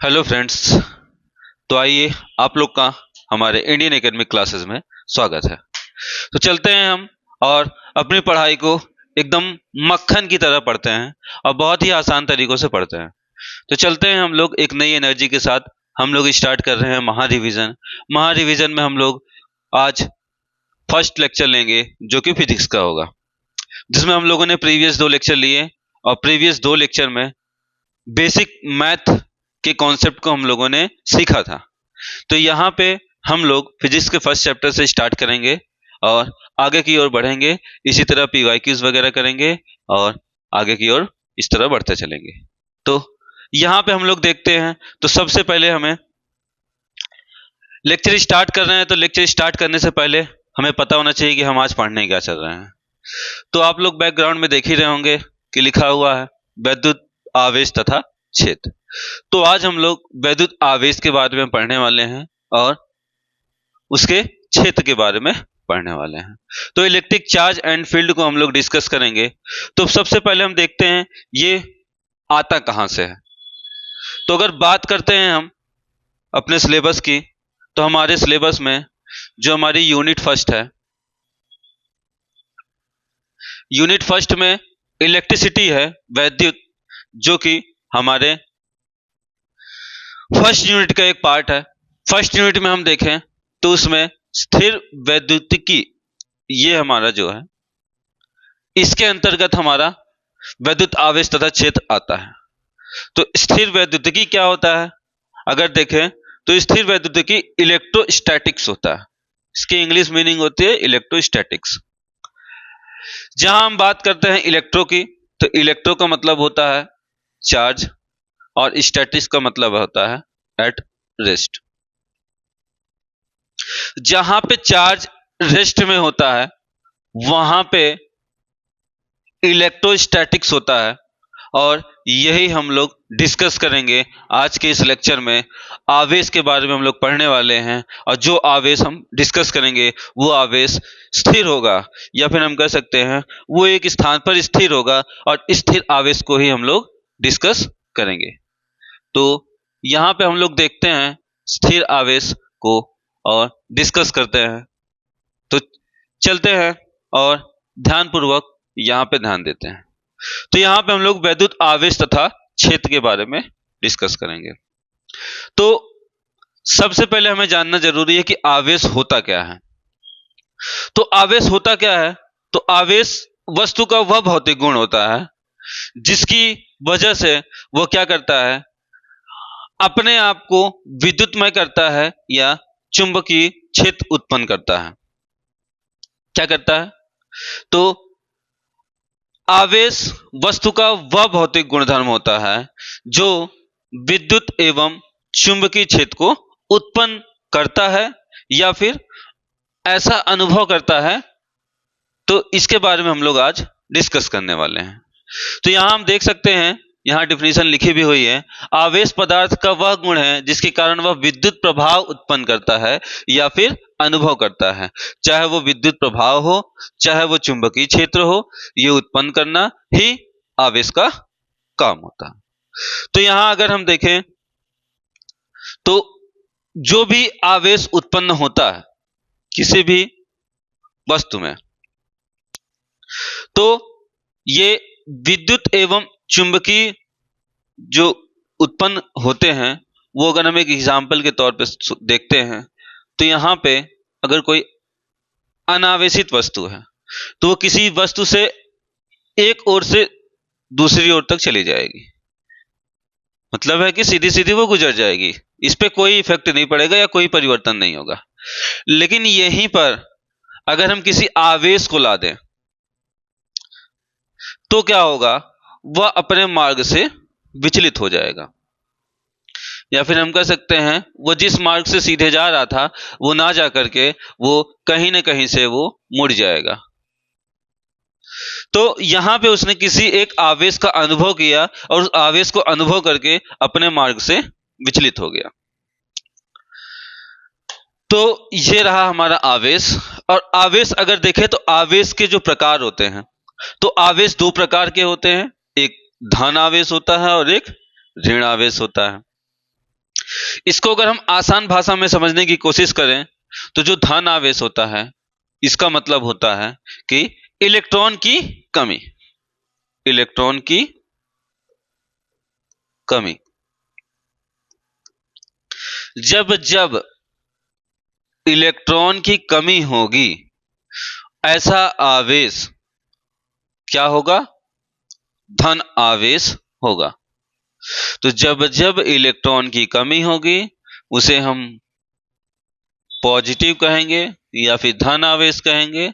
Hello friends. तो आइए आप लोग का हमारे इंडियन एकेडमिक क्लासेस में स्वागत है। तो चलते हैं हम और अपनी पढ़ाई को एकदम मक्खन की तरह पढ़ते हैं और बहुत ही आसान तरीकों से पढ़ते हैं। तो चलते हैं हम लोग एक नई एनर्जी के साथ। हम लोग स्टार्ट कर रहे हैं महा रिवीजन में हम लोग आज फर्स्ट लेक्चर लेंगे जो कि फिजिक्स का होगा, जिसमें हम लोगों ने प्रीवियस 2 लेक्चर लिए और प्रीवियस 2 लेक्चर में बेसिक मैथ के कॉन्सेप्ट को हम लोगों ने सीखा था। तो यहाँ पे हम लोग फिजिक्स के फर्स्ट चैप्टर से स्टार्ट करेंगे और आगे की ओर बढ़ेंगे। इसी तरह पीवाईक्यूज वगैरह करेंगे और आगे की ओर इस तरह बढ़ते चलेंगे। तो यहाँ पे हम लोग देखते हैं, तो सबसे पहले हमें लेक्चर स्टार्ट कर रहे हैं। तो लेक्चर स्टार्ट करने से पहले हमें पता होना चाहिए कि हम आज पढ़ने क्या चल रहे हैं। तो आप लोग बैकग्राउंड में देख ही रहे होंगे कि लिखा हुआ है वैद्युत आवेश तथा क्षेत्र। तो आज हम लोग वैद्युत आवेश के बारे में पढ़ने वाले हैं और उसके क्षेत्र के बारे में पढ़ने वाले हैं। तो इलेक्ट्रिक चार्ज एंड फील्ड को हम लोग डिस्कस करेंगे। तो सबसे पहले हम देखते हैं ये आता कहां से है। तो अगर बात करते हैं हम अपने सिलेबस की, तो हमारे सिलेबस में जो हमारी यूनिट फर्स्ट है, यूनिट फर्स्ट में इलेक्ट्रिसिटी है, वैद्युत, जो कि हमारे फर्स्ट यूनिट का एक पार्ट है। फर्स्ट यूनिट में हम देखें तो उसमें स्थिर वैद्युतिकी, ये हमारा जो है, इसके अंतर्गत हमारा वैद्युत आवेश तथा क्षेत्र आता है। तो स्थिर वैद्युतिकी क्या होता है? अगर देखें तो स्थिर वैद्युतिकी इलेक्ट्रोस्टैटिक्स होता है। इसकी इंग्लिश मीनिंग होती है इलेक्ट्रोस्टैटिक्स। जहां हम बात करते हैं इलेक्ट्रो की, तो इलेक्ट्रो का मतलब होता है चार्ज और स्टैटिक्स का मतलब होता है एट रेस्ट। जहां पे चार्ज रेस्ट में होता है वहां पे इलेक्ट्रोस्टैटिक्स होता है, और यही हम लोग डिस्कस करेंगे आज के इस लेक्चर में। आवेश के बारे में हम लोग पढ़ने वाले हैं और जो आवेश हम डिस्कस करेंगे वो आवेश स्थिर होगा, या फिर हम कह सकते हैं वो एक स्थान पर स्थिर होगा, और स्थिर आवेश को ही हम लोग डिस्कस करेंगे। तो यहां पे हम लोग देखते हैं स्थिर आवेश को और डिस्कस करते हैं। तो चलते हैं और ध्यानपूर्वक यहां पे ध्यान देते हैं। तो यहां पे हम लोग वैद्युत आवेश तथा क्षेत्र के बारे में डिस्कस करेंगे। तो सबसे पहले हमें जानना जरूरी है कि आवेश होता क्या है। तो आवेश होता क्या है? तो आवेश वस्तु का वह भौतिक गुण होता है जिसकी वजह से वह क्या करता है, अपने आप को विद्युतमय करता है या चुंबकीय क्षेत्र उत्पन्न करता है। क्या करता है? तो आवेश वस्तु का वह भौतिक गुणधर्म होता है जो विद्युत एवं चुंबकीय क्षेत्र को उत्पन्न करता है या फिर ऐसा अनुभव करता है। तो इसके बारे में हम लोग आज डिस्कस करने वाले हैं। तो यहां हम देख सकते हैं, यहां डिफिनीशन लिखी भी हुई है। आवेश पदार्थ का वह गुण है जिसके कारण वह विद्युत प्रभाव उत्पन्न करता है या फिर अनुभव करता है। चाहे वो विद्युत प्रभाव हो, चाहे वो चुंबकीय क्षेत्र हो, ये उत्पन्न करना ही आवेश का काम होता है। तो यहां अगर हम देखें तो जो भी आवेश उत्पन्न होता है किसी भी वस्तु में, तो ये विद्युत एवं चुंबकीय जो उत्पन्न होते हैं, वो अगर हम एक एग्जाम्पल के तौर पे देखते हैं, तो यहां पे अगर कोई अनावेशित वस्तु है तो वो किसी वस्तु से एक ओर से दूसरी ओर तक चली जाएगी। मतलब है कि सीधी सीधी वो गुजर जाएगी, इस पे कोई इफेक्ट नहीं पड़ेगा या कोई परिवर्तन नहीं होगा। लेकिन यहीं पर अगर हम किसी आवेश को ला दें तो क्या होगा, वह अपने मार्ग से विचलित हो जाएगा, या फिर हम कह सकते हैं वो जिस मार्ग से सीधे जा रहा था वो ना जा करके वो कहीं ना कहीं से वो मुड़ जाएगा। तो यहां पे उसने किसी एक आवेश का अनुभव किया और उस आवेश को अनुभव करके अपने मार्ग से विचलित हो गया। तो ये रहा हमारा आवेश। और आवेश अगर देखें तो आवेश के जो प्रकार होते हैं, तो आवेश 2 प्रकार के होते हैं, एक धन आवेश होता है और एक ऋण आवेश होता है। इसको अगर हम आसान भाषा में समझने की कोशिश करें तो जो धन आवेश होता है इसका मतलब होता है कि इलेक्ट्रॉन की कमी, इलेक्ट्रॉन की कमी। जब जब इलेक्ट्रॉन की कमी होगी ऐसा आवेश क्या होगा? धन आवेश होगा। तो जब जब इलेक्ट्रॉन की कमी होगी उसे हम पॉजिटिव कहेंगे या फिर धन आवेश कहेंगे,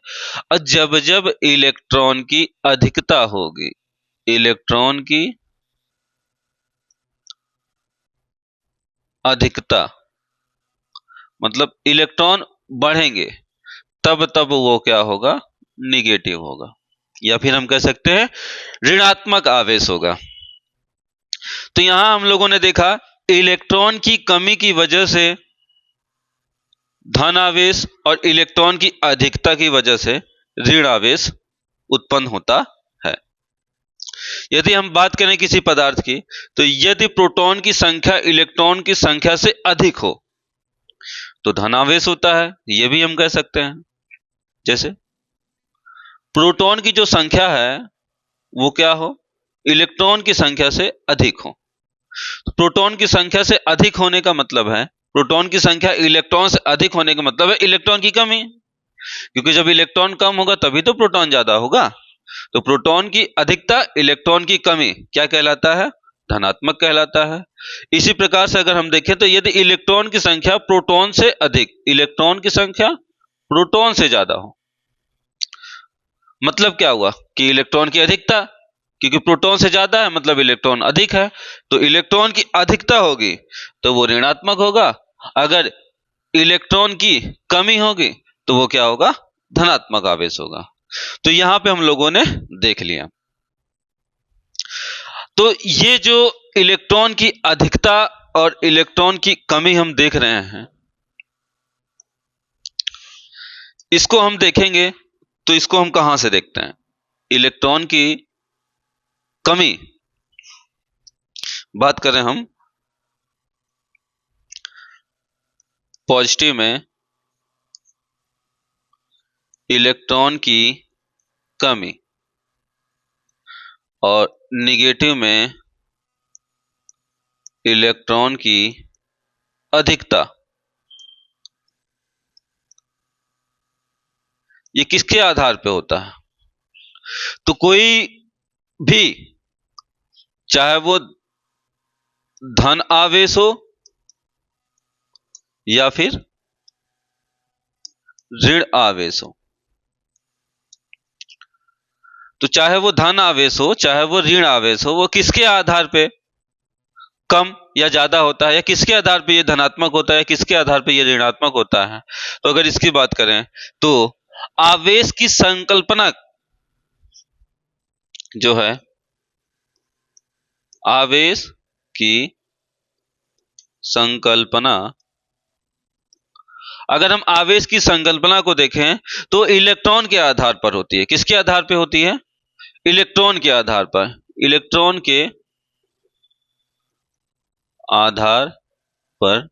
और जब जब इलेक्ट्रॉन की अधिकता होगी, इलेक्ट्रॉन की अधिकता मतलब इलेक्ट्रॉन बढ़ेंगे, तब तब वो क्या होगा? निगेटिव होगा, या फिर हम कह सकते हैं ऋणात्मक आवेश होगा। तो यहां हम लोगों ने देखा इलेक्ट्रॉन की कमी की वजह से धन आवेश और इलेक्ट्रॉन की अधिकता की वजह से ऋण आवेश उत्पन्न होता है। यदि हम बात करें किसी पदार्थ की, तो यदि प्रोटॉन की संख्या इलेक्ट्रॉन की संख्या से अधिक हो तो धन आवेश होता है, यह भी हम कह सकते हैं। जैसे प्रोटॉन की जो संख्या है वो क्या हो? इलेक्ट्रॉन की संख्या से अधिक हो। तो प्रोटॉन की संख्या से अधिक होने का मतलब है, प्रोटॉन की संख्या इलेक्ट्रॉन से अधिक होने का मतलब है इलेक्ट्रॉन की कमी, क्योंकि जब इलेक्ट्रॉन कम होगा तभी तो प्रोटॉन ज्यादा होगा। तो प्रोटॉन की अधिकता, इलेक्ट्रॉन की कमी क्या कहलाता है? धनात्मक कहलाता है। इसी प्रकार से अगर हम देखें तो यदि इलेक्ट्रॉन की संख्या प्रोटॉन से अधिक, इलेक्ट्रॉन की संख्या प्रोटॉन से ज्यादा हो, मतलब क्या हुआ कि इलेक्ट्रॉन की अधिकता, क्योंकि प्रोटॉन से ज्यादा है मतलब इलेक्ट्रॉन अधिक है, तो इलेक्ट्रॉन की अधिकता होगी तो वो ऋणात्मक होगा। अगर इलेक्ट्रॉन की कमी होगी तो वो क्या होगा? धनात्मक आवेश होगा। तो यहां पे हम लोगों ने देख लिया। तो ये जो इलेक्ट्रॉन की अधिकता और इलेक्ट्रॉन की कमी हम देख रहे हैं, इसको हम देखेंगे तो इसको हम कहां से देखते हैं? इलेक्ट्रॉन की कमी बात करें हम पॉजिटिव में, इलेक्ट्रॉन की कमी, और निगेटिव में इलेक्ट्रॉन की अधिकता, ये किसके आधार पे होता है? तो कोई भी, चाहे वो धन आवेश हो या फिर ऋण आवेश हो, तो चाहे वो धन आवेश हो चाहे वो ऋण आवेश हो, वो किसके आधार पे कम या ज्यादा होता है, या किसके आधार पे ये धनात्मक होता है, किसके आधार पे ये ऋणात्मक होता है? तो अगर इसकी बात करें तो आवेश की संकल्पना जो है, आवेश की संकल्पना, अगर हम आवेश की संकल्पना को देखें तो इलेक्ट्रॉन के आधार पर होती है। किसके आधार पर होती है? इलेक्ट्रॉन के आधार पर, इलेक्ट्रॉन के आधार पर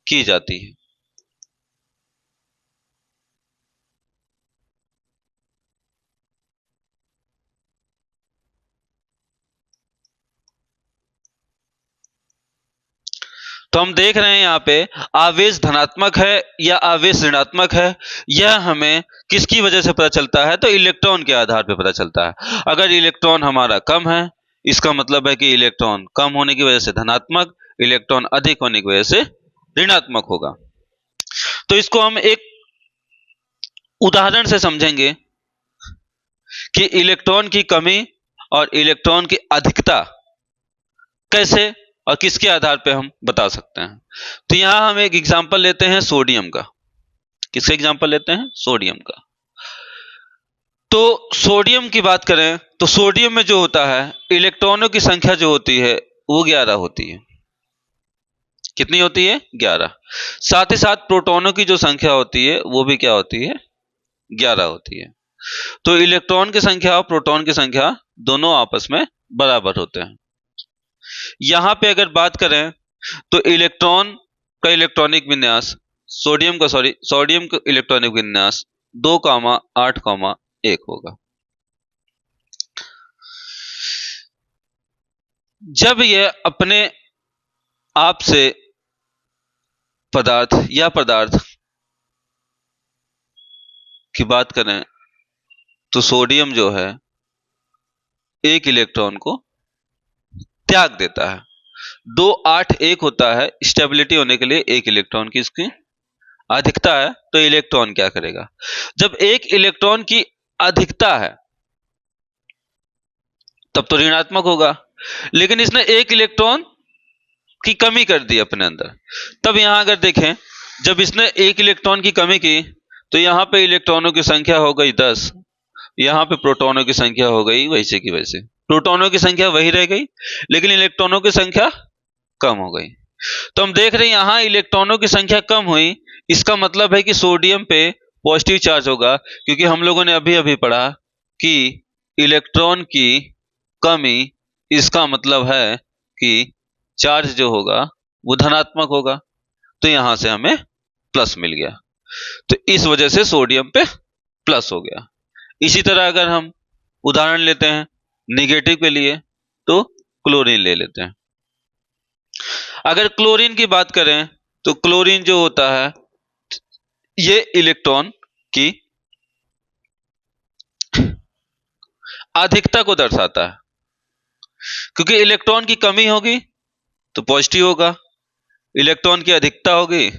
की जाती है। तो हम देख रहे हैं यहाँ पे आवेश धनात्मक है या आवेश ऋणात्मक है, यह हमें किसकी वजह से पता चलता है? तो इलेक्ट्रॉन के आधार पे पता चलता है। अगर इलेक्ट्रॉन हमारा कम है, इसका मतलब है कि इलेक्ट्रॉन कम होने की वजह से धनात्मक, इलेक्ट्रॉन अधिक होने की वजह से ऋणात्मक होगा। तो इसको हम एक उदाहरण से समझेंगे कि इलेक्ट्रॉन की कमी और इलेक्ट्रॉन की अधिकता कैसे और किसके आधार पे हम बता सकते हैं। तो यहां हम एक एग्जांपल लेते हैं सोडियम का। किसका एग्जांपल लेते हैं? सोडियम का। तो सोडियम की बात करें तो सोडियम में जो होता है, इलेक्ट्रॉनों की संख्या जो होती है वो 11 होती है। कितनी होती है? 11। साथ ही साथ प्रोटॉनों की जो संख्या होती है वो भी क्या होती है? 11 होती है। तो इलेक्ट्रॉन की संख्या और प्रोटॉन की संख्या दोनों आपस में बराबर होते हैं। यहां पे अगर बात करें तो इलेक्ट्रॉन का इलेक्ट्रॉनिक विन्यास सोडियम का इलेक्ट्रॉनिक विन्यास 2,8,1 होगा। जब यह अपने आप से पदार्थ की बात करें तो सोडियम जो है एक इलेक्ट्रॉन को त्याग देता है। 2,8,1 होता है स्टेबिलिटी होने के लिए एक इलेक्ट्रॉन की इसकी अधिकता है। तो इलेक्ट्रॉन क्या करेगा, जब एक इलेक्ट्रॉन की अधिकता है तब तो ऋणात्मक होगा, लेकिन इसने एक इलेक्ट्रॉन की कमी कर दी अपने अंदर। तब यहां अगर देखें, जब इसने एक इलेक्ट्रॉन की कमी की तो यहां पे इलेक्ट्रॉनों की संख्या हो गई 10, यहां पे प्रोटॉनों की संख्या हो गई वैसे की वैसे। प्रोटॉनों की संख्या वही रह गई लेकिन इलेक्ट्रॉनों की संख्या कम हो गई। तो हम देख रहे हैं यहां इलेक्ट्रॉनों की संख्या कम हुई, इसका मतलब है कि सोडियम पे पॉजिटिव चार्ज होगा, क्योंकि हम लोगों ने अभी अभी पढ़ा कि इलेक्ट्रॉन की कमी इसका मतलब है कि चार्ज जो होगा वो धनात्मक होगा। तो यहां से हमें प्लस मिल गया, तो इस वजह से सोडियम पे प्लस हो गया। इसी तरह अगर हम उदाहरण लेते हैं निगेटिव के लिए तो क्लोरीन ले लेते हैं। अगर क्लोरीन की बात करें तो क्लोरीन जो होता है ये इलेक्ट्रॉन की अधिकता को दर्शाता है, क्योंकि इलेक्ट्रॉन की कमी होगी तो पॉजिटिव होगा, इलेक्ट्रॉन की अधिकता होगी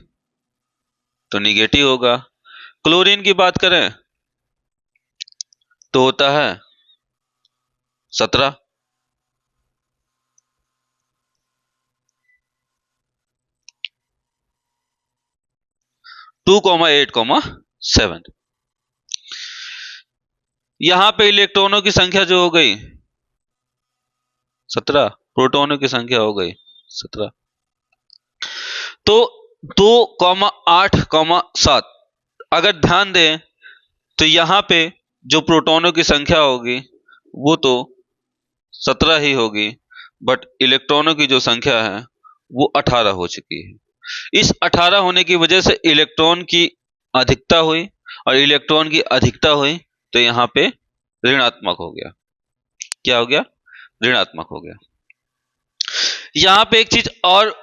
तो निगेटिव होगा। क्लोरीन की बात करें तो होता है 17। टू 8,7। यहां पे इलेक्ट्रॉनों की संख्या जो हो गई 17, प्रोटॉनों की संख्या हो गई 17। तो 2,8,7 अगर ध्यान दें तो यहां पे जो प्रोटॉनों की संख्या होगी वो तो 17 ही होगी, बट इलेक्ट्रॉनों की जो संख्या है वो 18 हो चुकी है। इस 18 होने की वजह से इलेक्ट्रॉन की अधिकता हुई, और इलेक्ट्रॉन की अधिकता हुई तो यहां पे ऋणात्मक हो गया। क्या हो गया, ऋणात्मक हो गया। यहां पे एक चीज और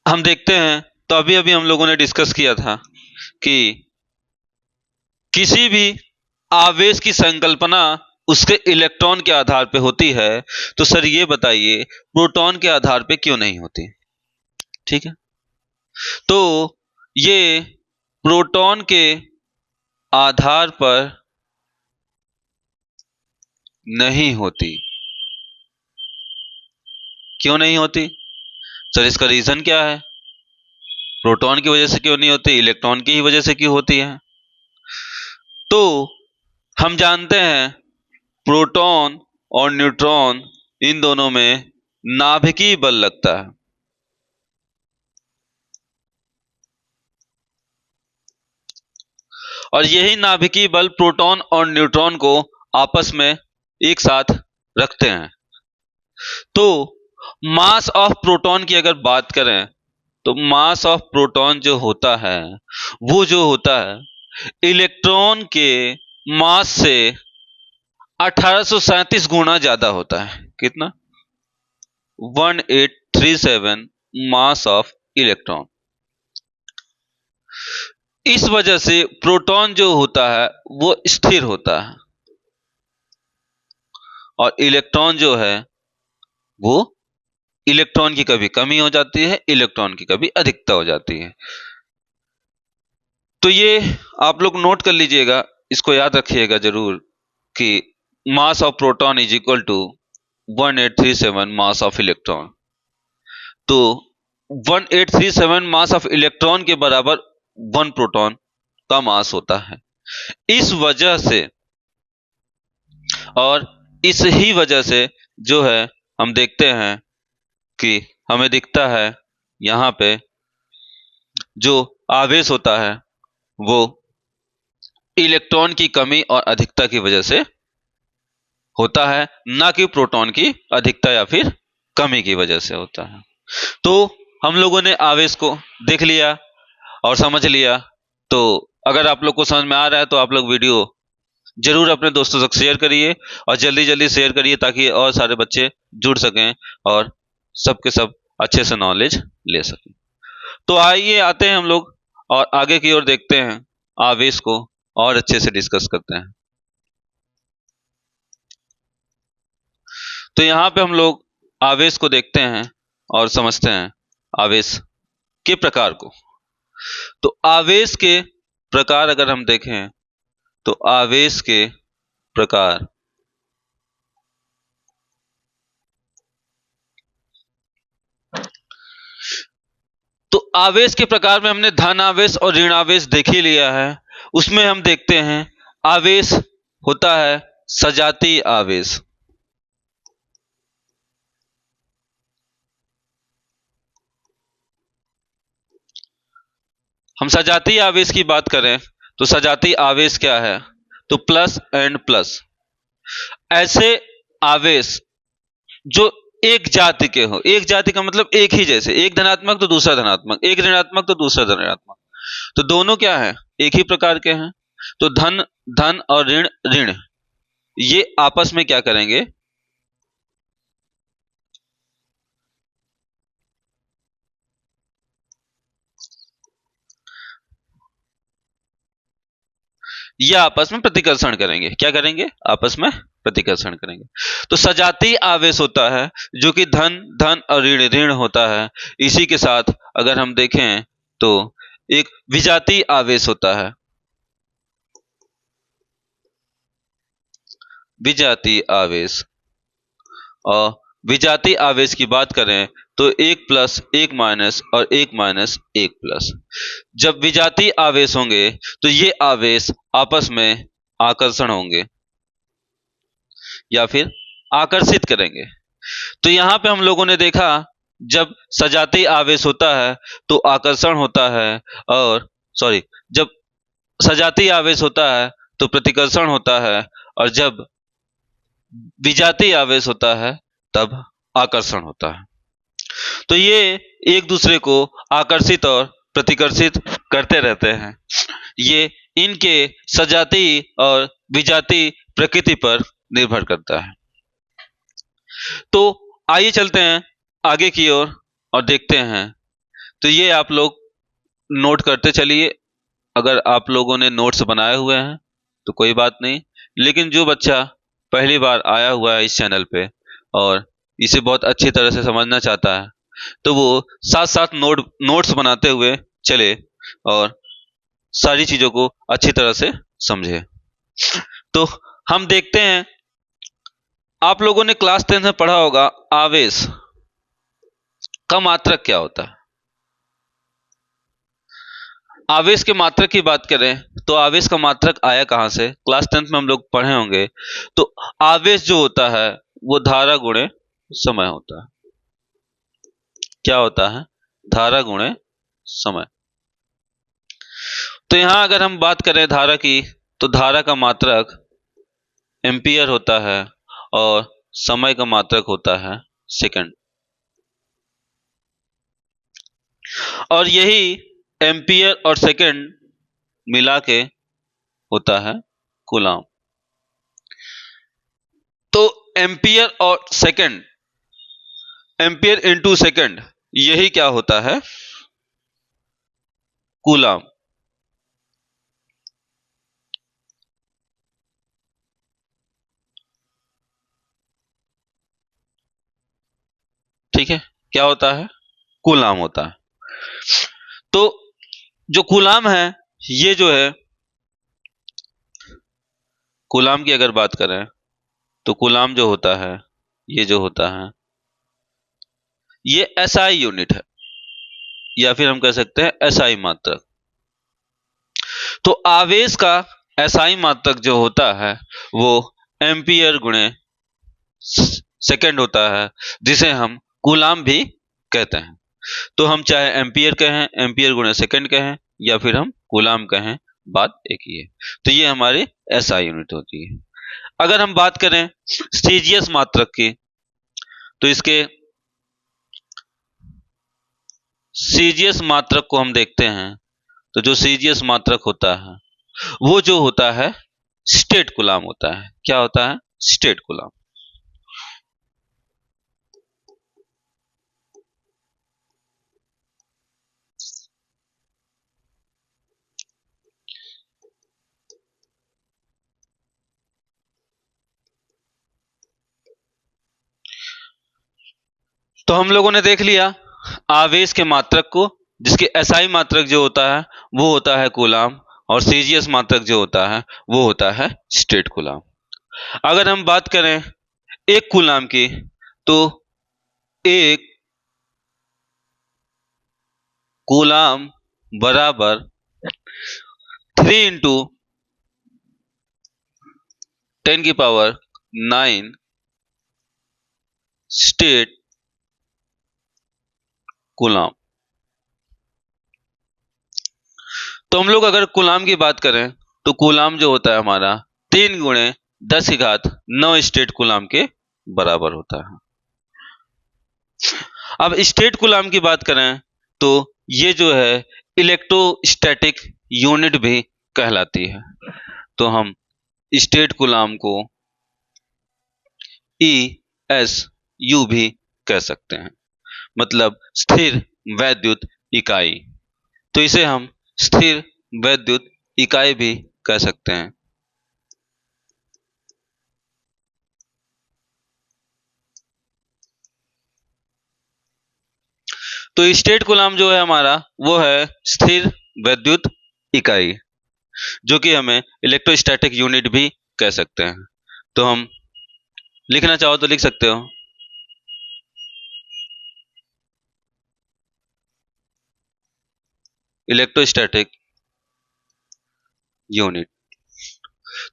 हम देखते हैं, तो अभी अभी हम लोगों ने डिस्कस किया था कि किसी भी आवेश की संकल्पना उसके इलेक्ट्रॉन के आधार पे होती है, तो सर ये बताइए प्रोटॉन के आधार पे क्यों नहीं होती। ठीक है, तो ये प्रोटॉन के आधार पर नहीं होती। क्यों नहीं होती सर, इसका रीजन क्या है? प्रोटॉन की वजह से क्यों नहीं होती, इलेक्ट्रॉन की ही वजह से क्यों होती है? तो हम जानते हैं प्रोटॉन और न्यूट्रॉन इन दोनों में नाभिकीय बल लगता है। और यही नाभिकीय बल प्रोटॉन और न्यूट्रॉन को आपस में एक साथ रखते हैं। तो मास ऑफ प्रोटॉन की अगर बात करें तो मास ऑफ प्रोटॉन जो होता है वो जो होता है इलेक्ट्रॉन के मास से 1837 गुना ज्यादा होता है। कितना? 1837 मास ऑफ इलेक्ट्रॉन। इस वजह से प्रोटॉन जो होता है वो स्थिर होता है, और इलेक्ट्रॉन जो है वो इलेक्ट्रॉन की कभी कमी हो जाती है, इलेक्ट्रॉन की कभी अधिकता हो जाती है। तो ये आप लोग नोट कर लीजिएगा, इसको याद रखिएगा जरूर कि mass of proton is equal to 1837 mass of electron. तो 1837 मास ऑफ इलेक्ट्रॉन के बराबर 1 प्रोटॉन का मास होता है। इस वजह से और इस ही वजह से जो है हम देखते हैं कि हमें दिखता है यहां पे जो आवेश होता है वो इलेक्ट्रॉन की कमी और अधिकता की वजह से होता है, ना कि प्रोटॉन की अधिकता या फिर कमी की वजह से होता है। तो हम लोगों ने आवेश को देख लिया और समझ लिया। तो अगर आप लोग को समझ में आ रहा है तो आप लोग वीडियो जरूर अपने दोस्तों तक शेयर करिए और जल्दी जल्दी शेयर करिए ताकि और सारे बच्चे जुड़ सकें और सबके सब अच्छे से नॉलेज ले सकें। तो आइए आते हैं हम लोग और आगे की ओर देखते हैं, आवेश को और अच्छे से डिस्कस करते हैं। तो यहाँ पे हम लोग आवेश को देखते हैं और समझते हैं आवेश के प्रकार को। तो आवेश के प्रकार अगर हम देखें तो आवेश के प्रकार तो आवेश के प्रकार में हमने धन आवेश और ऋण आवेश देख ही लिया है। उसमें हम देखते हैं आवेश होता है सजातीय आवेश। हम सजातीय आवेश की बात करें तो सजातीय आवेश क्या है, तो प्लस एंड प्लस, ऐसे आवेश जो एक जाति के हो। एक जाति का मतलब एक ही जैसे, एक धनात्मक तो दूसरा धनात्मक, एक ऋणात्मक तो दूसरा ऋणात्मक, तो दोनों क्या है, एक ही प्रकार के हैं। तो धन धन और ऋण ऋण, ये आपस में क्या करेंगे, ये आपस में प्रतिकर्षण करेंगे। क्या करेंगे, आपस में प्रतिकर्षण करेंगे। तो सजातीय आवेश होता है जो कि धन धन और ऋण ऋण होता है। इसी के साथ अगर हम देखें तो एक विजातीय आवेश होता है। विजातीय आवेश, और विजातीय आवेश की बात करें तो एक प्लस एक माइनस और एक माइनस एक प्लस। जब विजातीय आवेश होंगे तो ये आवेश आपस में आकर्षण होंगे या फिर आकर्षित करेंगे। तो यहाँ पे हम लोगों ने देखा जब सजातीय आवेश होता है तो आकर्षण होता है, और सॉरी, जब सजातीय आवेश होता है तो प्रतिकर्षण होता है, और जब विजातीय आवेश होता है तब आकर्षण होता है। तो ये एक दूसरे को आकर्षित और प्रतिकर्षित करते रहते हैं। ये इनके सजातीय और विजातीय प्रकृति पर निर्भर करता है। तो आइए चलते हैं आगे की ओर और देखते हैं। तो ये आप लोग नोट करते चलिए। अगर आप लोगों ने नोट्स बनाए हुए हैं तो कोई बात नहीं, लेकिन जो बच्चा पहली बार आया हुआ है इस चैनल पे और इसे बहुत अच्छी तरह से समझना चाहता है तो वो साथ साथ नोट्स बनाते हुए चले और सारी चीजों को अच्छी तरह से समझे। तो हम देखते हैं, आप लोगों ने क्लास 10 में पढ़ा होगा आवेश का मात्रक क्या होता है। आवेश के मात्रक की बात करें तो आवेश का मात्रक आया कहां से, क्लास 10 में हम लोग पढ़े होंगे। तो आवेश जो होता है वो धारा गुणे समय होता है। क्या होता है, धारा गुणे समय। तो यहां अगर हम बात करें धारा की तो धारा का मात्रक एम्पियर होता है और समय का मात्रक होता है सेकंड, और यही एम्पियर और सेकंड मिला के होता है कूलाम। तो एम्पियर और सेकंड, एम्पियर इंटू सेकंड, यही क्या होता है, कूलाम। ठीक है, क्या होता है, कूलाम होता है। तो जो कूलाम है, ये जो है कूलाम की अगर बात करें तो कूलाम जो होता है, ये जो होता है ये एसआई यूनिट है, या फिर हम कह सकते हैं एसआई मात्रक। तो आवेश का एसआई मात्रक जो होता है वो एम्पियर गुणे सेकंड होता है, जिसे हम कूलाम भी कहते हैं। तो हम चाहे एम्पियर कहें, एम्पियर गुणे सेकंड कहें, या फिर हम कूलाम कहें, बात एक ही है। तो ये हमारी एसआई यूनिट होती है। अगर हम बात करें स्टीजियस मात्रक की तो इसके सीजीएस मात्रक को हम देखते हैं, तो जो सीजीएस मात्रक होता है वो जो होता है स्टेट कूलाम होता है। क्या होता है? State coulomb. तो हम लोगों ने देख लिया आवेश के मात्रक को, जिसके एसआई मात्रक जो होता है वो होता है कूलाम, और सीजीएस मात्रक जो होता है वो होता है स्टेट कूलाम। अगर हम बात करें एक कूलाम की, तो एक कूलाम बराबर 3 इंटू 10⁹ स्टेट कूलाम। तो हम लोग अगर कूलाम की बात करें, तो कूलाम जो होता है हमारा 3 गुणे 10⁹ स्टेट कूलाम के बराबर होता है। अब स्टेट कूलाम की बात करें, तो ये जो है इलेक्ट्रोस्टैटिक यूनिट भी कहलाती है। तो हम स्टेट कूलाम को ESU भी कह सकते हैं, मतलब स्थिर वैद्युत इकाई। तो इसे हम स्थिर वैद्युत इकाई भी कह सकते हैं। तो स्टेट कूलाम जो है हमारा वो है स्थिर वैद्युत इकाई, जो कि हमें इलेक्ट्रोस्टैटिक यूनिट भी कह सकते हैं। तो हम लिखना चाहो तो लिख सकते हो, इलेक्ट्रोस्टैटिक यूनिट।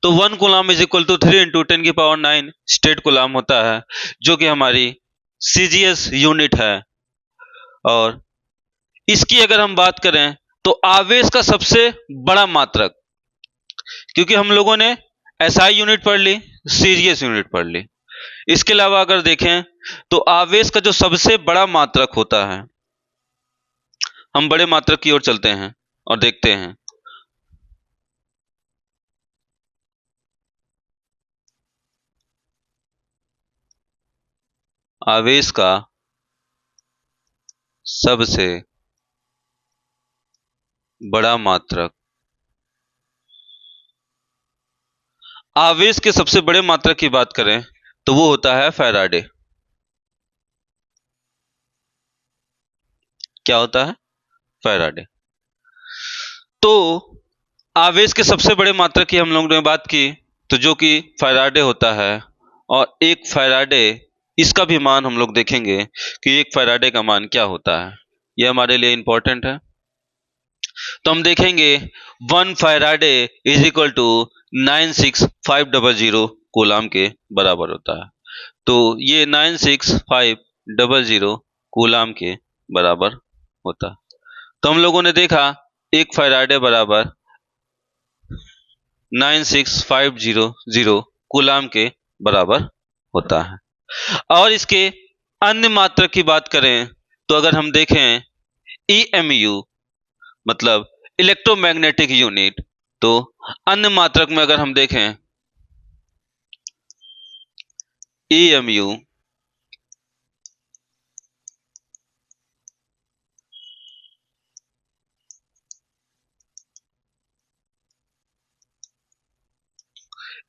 तो 1 coulomb is equal to 3 into 10⁹ statcoulomb होता है, जो कि हमारी सीजीएस यूनिट है। और इसकी अगर हम बात करें, तो आवेश का सबसे बड़ा मात्रक, क्योंकि हम लोगों ने एसआई यूनिट पढ़ ली, सीजीएस यूनिट पढ़ ली, इसके अलावा अगर देखें तो आवेश का जो सबसे बड़ा मात्रक होता है, हम बड़े मात्रक की ओर चलते हैं और देखते हैं। आवेश का सबसे बड़ा मात्रक, आवेश के सबसे बड़े मात्रक की बात करें तो वो होता है फैराडे। क्या होता है? फैराडे। तो आवेश के सबसे बड़े मात्रक की हम लोगों ने बात की, तो जो कि फैराडे होता है। और एक फैराडे, इसका भी मान हम लोग देखेंगे कि एक फैराडे का मान क्या होता है, यह हमारे लिए इंपॉर्टेंट है। तो हम देखेंगे 1 faraday is equal to 96500 coulomb के बराबर होता है। तो ये 96500 कूलाम के बराबर होता है। तो हम लोगों ने देखा एक फैराडे बराबर 96500 कूलाम के बराबर होता है। और इसके अन्य मात्रक की बात करें, तो अगर हम देखें EMU, मतलब इलेक्ट्रोमैग्नेटिक यूनिट, तो अन्य मात्रक में अगर हम देखें EMU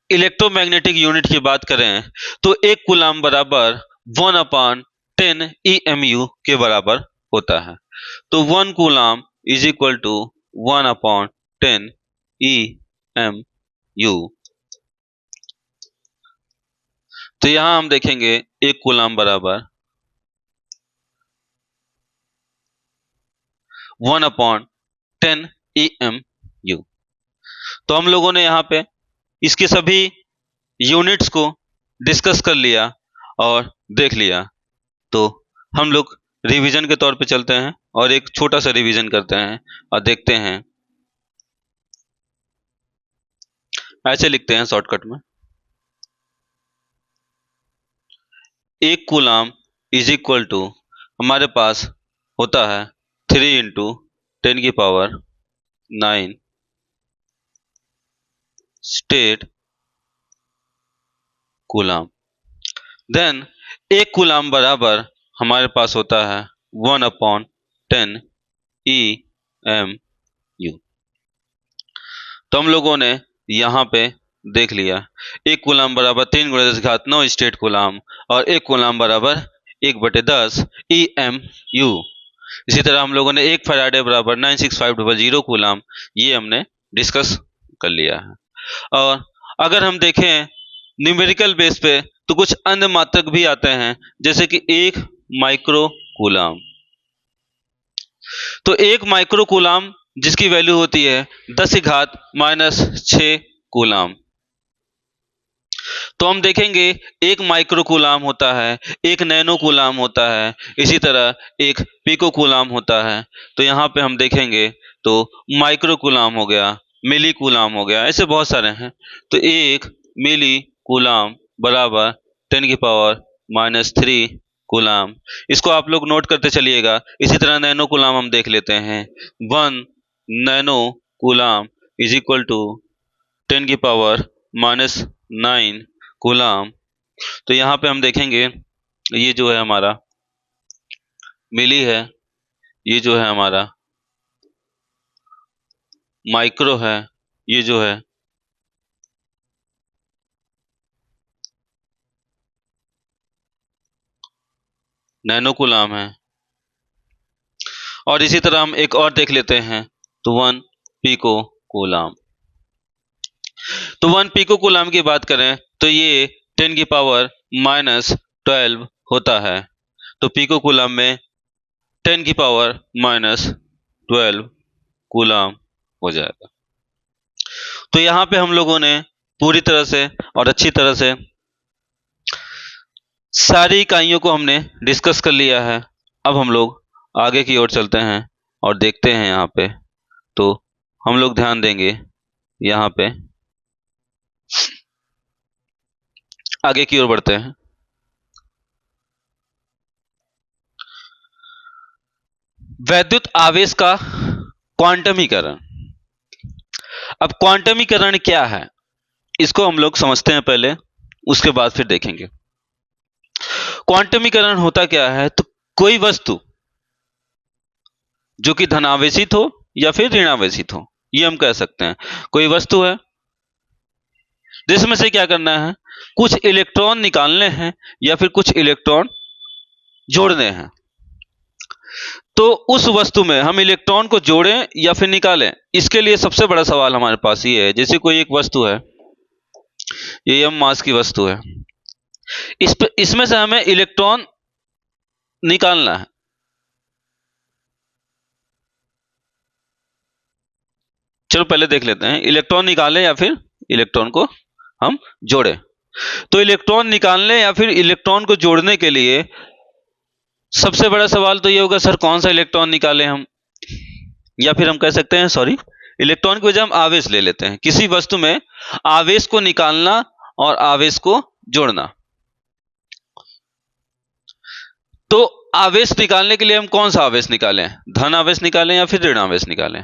इलेक्ट्रोमैग्नेटिक यूनिट की बात करें, तो एक कूलाम बराबर 1/10 EMU के बराबर होता है। तो 1 coulomb is equal to 1/10 EMU। तो यहां हम देखेंगे एक कूलाम बराबर 1/10 EMU। तो हम लोगों ने यहाँ पे इसके सभी यूनिट्स को डिस्कस कर लिया और देख लिया। तो हम लोग रिवीजन के तौर पे चलते हैं और एक छोटा सा रिवीजन करते हैं और देखते हैं। ऐसे लिखते हैं शॉर्टकट में, एक कूलाम इज इक्वल टू हमारे पास होता है 3 इंटू 10⁹ स्टेट कूलाम। देन एक कूलाम बराबर हमारे पास होता है 1/10 EMU। तो हम लोगों ने यहाँ पे देख लिया, एक कूलाम बराबर 3 × 10⁹ स्टेट कूलाम और एक कूलाम बराबर 1/10 EMU। इसी तरह हम लोगों ने एक फैराडे बराबर 96500 कूलाम, ये हमने डिस्कस कर लिया है। और अगर हम देखें न्यूमेरिकल बेस पे तो कुछ अन्य मात्रक भी आते हैं, जैसे कि 1 माइक्रो कूलाम। तो 1 माइक्रो कूलाम जिसकी वैल्यू होती है 10⁻⁻6 कूलाम। तो हम देखेंगे 1 माइक्रो कूलाम होता है, 1 नैनो कूलाम होता है, इसी तरह 1 पिको कूलाम होता है। तो यहाँ पे हम देखेंगे तो माइक्रो कूलाम हो गया, मिली कूलाम हो गया, ऐसे बहुत सारे हैं। तो 1 मिली कूलाम बराबर 10⁻³ कूलाम, इसको आप लोग नोट करते चलिएगा। इसी तरह नैनो कूलाम हम देख लेते हैं, 1 nano coulomb is equal to 10⁻⁹ coulomb. तो यहाँ पे हम देखेंगे ये जो है हमारा मिली है, ये जो है हमारा माइक्रो है, ये जो है नैनो कूलाम है। और इसी तरह हम एक और देख लेते हैं, तो 1 पिको कूलाम। तो 1 पिको कूलाम की बात करें तो ये 10⁻⁻12 होता है। तो पिको कूलाम में 10⁻⁻12 कूलाम हो जाएगा। तो यहाँ पे हम लोगों ने पूरी तरह से और अच्छी तरह से सारी इकाइयों को हमने डिस्कस कर लिया है। अब हम लोग आगे की ओर चलते हैं और देखते हैं यहाँ पे। तो हम लोग ध्यान देंगे यहाँ पे, आगे की ओर बढ़ते हैं। वैद्युत आवेश का क्वांटमीकरण। अब क्वांटमीकरण क्या है इसको हम लोग समझते हैं पहले, उसके बाद फिर देखेंगे। क्वांटमीकरण होता क्या है, तो कोई वस्तु जो कि धनावेशित हो या फिर ऋणावेशित हो, ये हम कह सकते हैं। कोई वस्तु है जिसमें से क्या करना है, कुछ इलेक्ट्रॉन निकालने हैं या फिर कुछ इलेक्ट्रॉन जोड़ने हैं। तो उस वस्तु में हम इलेक्ट्रॉन को जोड़ें या फिर निकालें, इसके लिए सबसे बड़ा सवाल हमारे पास ये है। जैसे कोई एक वस्तु है, ये m मास की वस्तु है, इसमें से हमें इलेक्ट्रॉन निकालना है। चलो पहले देख लेते हैं, इलेक्ट्रॉन निकालें या फिर इलेक्ट्रॉन को हम जोड़ें। तो इलेक्ट्रॉन निकालने या फिर इलेक्ट्रॉन को जोड़ने के लिए सबसे बड़ा सवाल तो ये होगा, सर कौन सा इलेक्ट्रॉन निकालें हम, या फिर हम कह सकते हैं सॉरी, इलेक्ट्रॉन की वजह हम आवेश ले लेते हैं। किसी वस्तु में आवेश को निकालना और आवेश को जोड़ना। तो आवेश निकालने के लिए हम कौन सा आवेश निकालें, धन आवेश निकालें या फिर ऋण आवेश निकालें।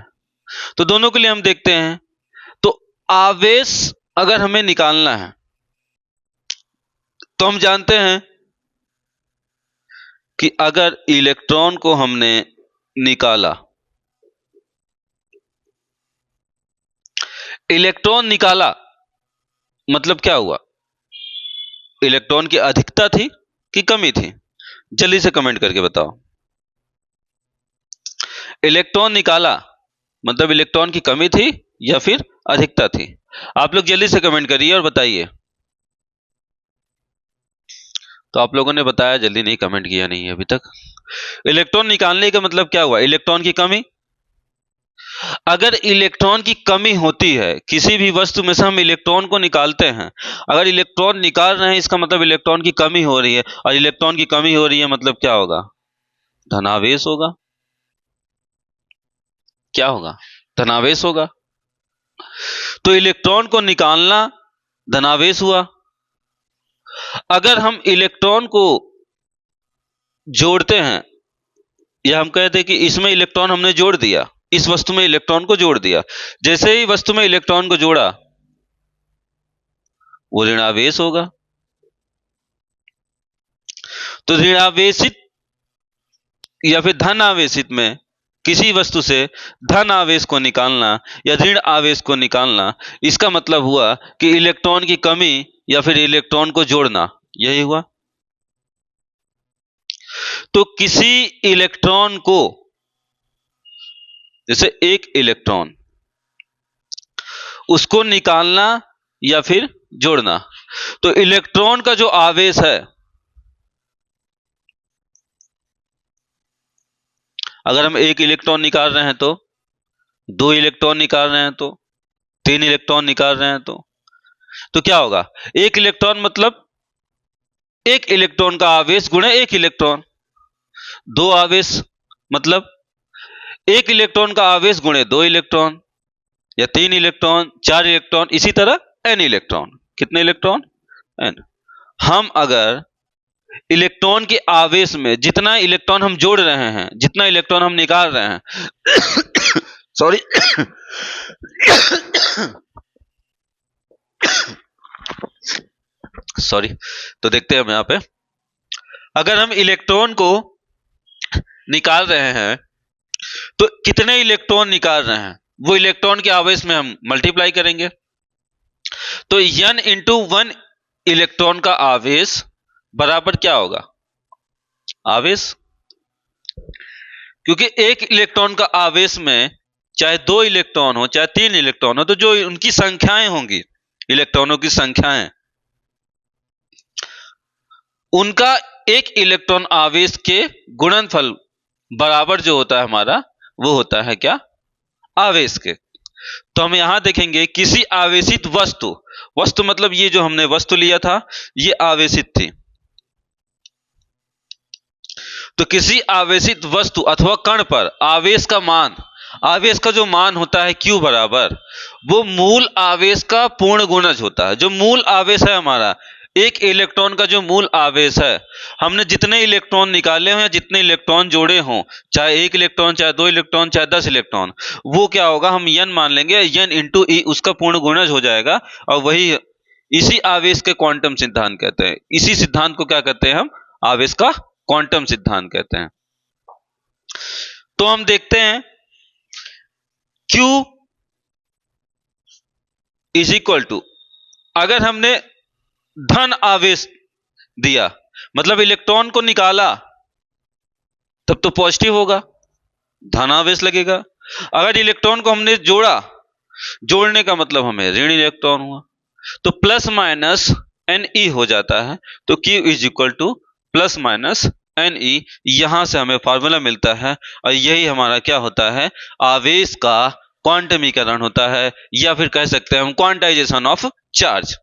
तो दोनों के लिए हम देखते हैं। तो आवेश अगर हमें निकालना है तो हम जानते हैं कि अगर इलेक्ट्रॉन को हमने निकाला, इलेक्ट्रॉन निकाला मतलब क्या हुआ, इलेक्ट्रॉन की अधिकता थी कि कमी थी, जल्दी से कमेंट करके बताओ। इलेक्ट्रॉन निकाला मतलब इलेक्ट्रॉन की कमी थी या फिर अधिकता थी। आप लोग जल्दी से कमेंट करिए और बताइए। तो आप लोगों ने बताया, जल्दी नहीं कमेंट किया नहीं है अभी तक। इलेक्ट्रॉन निकालने का मतलब क्या हुआ, इलेक्ट्रॉन की कमी। अगर इलेक्ट्रॉन की कमी होती है, किसी भी वस्तु में से हम इलेक्ट्रॉन को निकालते हैं, अगर इलेक्ट्रॉन निकाल रहे हैं इसका मतलब इलेक्ट्रॉन की कमी हो रही है, और इलेक्ट्रॉन की कमी हो रही है मतलब क्या होगा, धनावेश होगा। क्या होगा, धनावेश होगा। तो इलेक्ट्रॉन को निकालना धनावेश हुआ। अगर हम इलेक्ट्रॉन को जोड़ते हैं या हम कहते हैं कि इसमें इलेक्ट्रॉन हमने जोड़ दिया, इस वस्तु में इलेक्ट्रॉन को जोड़ दिया। जैसे ही वस्तु में इलेक्ट्रॉन को जोड़ा वो ऋणावेश होगा। तो ऋणावेशित या फिर धन आवेशित में किसी वस्तु से धन आवेश को निकालना या ऋण आवेश को निकालना, इसका मतलब हुआ कि इलेक्ट्रॉन की कमी या फिर इलेक्ट्रॉन को जोड़ना, यही हुआ। तो किसी इलेक्ट्रॉन को, जैसे एक इलेक्ट्रॉन, उसको निकालना या फिर जोड़ना, तो इलेक्ट्रॉन का जो आवेश है, अगर हम एक इलेक्ट्रॉन निकाल रहे हैं तो, दो इलेक्ट्रॉन निकाल रहे हैं तो, तीन इलेक्ट्रॉन निकाल रहे हैं तो क्या होगा? एक इलेक्ट्रॉन मतलब एक इलेक्ट्रॉन का आवेश गुणे एक इलेक्ट्रॉन। दो आवेश मतलब एक इलेक्ट्रॉन का आवेश गुणे दो इलेक्ट्रॉन, या तीन इलेक्ट्रॉन, चार इलेक्ट्रॉन, इसी तरह एन इलेक्ट्रॉन। कितने इलेक्ट्रॉन? एन। हम अगर इलेक्ट्रॉन के आवेश में जितना इलेक्ट्रॉन हम जोड़ रहे हैं, जितना इलेक्ट्रॉन हम निकाल रहे हैं सॉरी सॉरी, तो देखते हैं हम यहां पे, अगर हम इलेक्ट्रॉन को निकाल रहे हैं तो कितने इलेक्ट्रॉन निकाल रहे हैं वो इलेक्ट्रॉन के आवेश में हम मल्टीप्लाई करेंगे। तो n इंटू वन इलेक्ट्रॉन का आवेश बराबर क्या होगा? आवेश। क्योंकि एक इलेक्ट्रॉन का आवेश में चाहे दो इलेक्ट्रॉन हो चाहे तीन इलेक्ट्रॉन हो, तो जो उनकी संख्याएं होंगी, इलेक्ट्रॉनों की संख्याएं, उनका एक इलेक्ट्रॉन आवेश के गुणनफल बराबर जो होता है हमारा, वो होता है क्या? आवेश के। तो हम यहां देखेंगे किसी आवेशित वस्तु, वस्तु मतलब ये जो हमने वस्तु लिया था ये आवेशित थी, तो किसी आवेशित वस्तु अथवा कण पर आवेश का मान, आवेश का जो मान होता है Q बराबर, वो मूल आवेश का पूर्ण गुणज होता है। जो मूल आवेश है हमारा, एक इलेक्ट्रॉन का जो मूल आवेश है, हमने जितने इलेक्ट्रॉन निकाले हों या जितने इलेक्ट्रॉन जोड़े हों, चाहे एक इलेक्ट्रॉन, चाहे दो इलेक्ट्रॉन, चाहे 10 इलेक्ट्रॉन, वो क्या होगा? हम n मान लेंगे, n इंटू ई उसका पूर्ण गुणज हो जाएगा। और वही, इसी आवेश के क्वांटम सिद्धांत कहते हैं। इसी सिद्धांत को क्या कहते हैं हम? आवेश का क्वांटम सिद्धांत कहते हैं। तो हम देखते हैं Q इज इक्वल टू, अगर हमने धन आवेश दिया मतलब इलेक्ट्रॉन को निकाला, तब तो पॉजिटिव होगा, धन आवेश लगेगा। अगर इलेक्ट्रॉन को हमने जोड़ा, जोड़ने का मतलब हमें ऋण इलेक्ट्रॉन हुआ, तो प्लस माइनस एन ई हो जाता है। तो Q is equal to plus minus N e, यहां से हमें फॉर्मूला मिलता है, और यही हमारा क्या होता है? आवेश का क्वांटमीकरण होता है, या फिर कह सकते हैं हम क्वांटाइजेशन ऑफ चार्ज।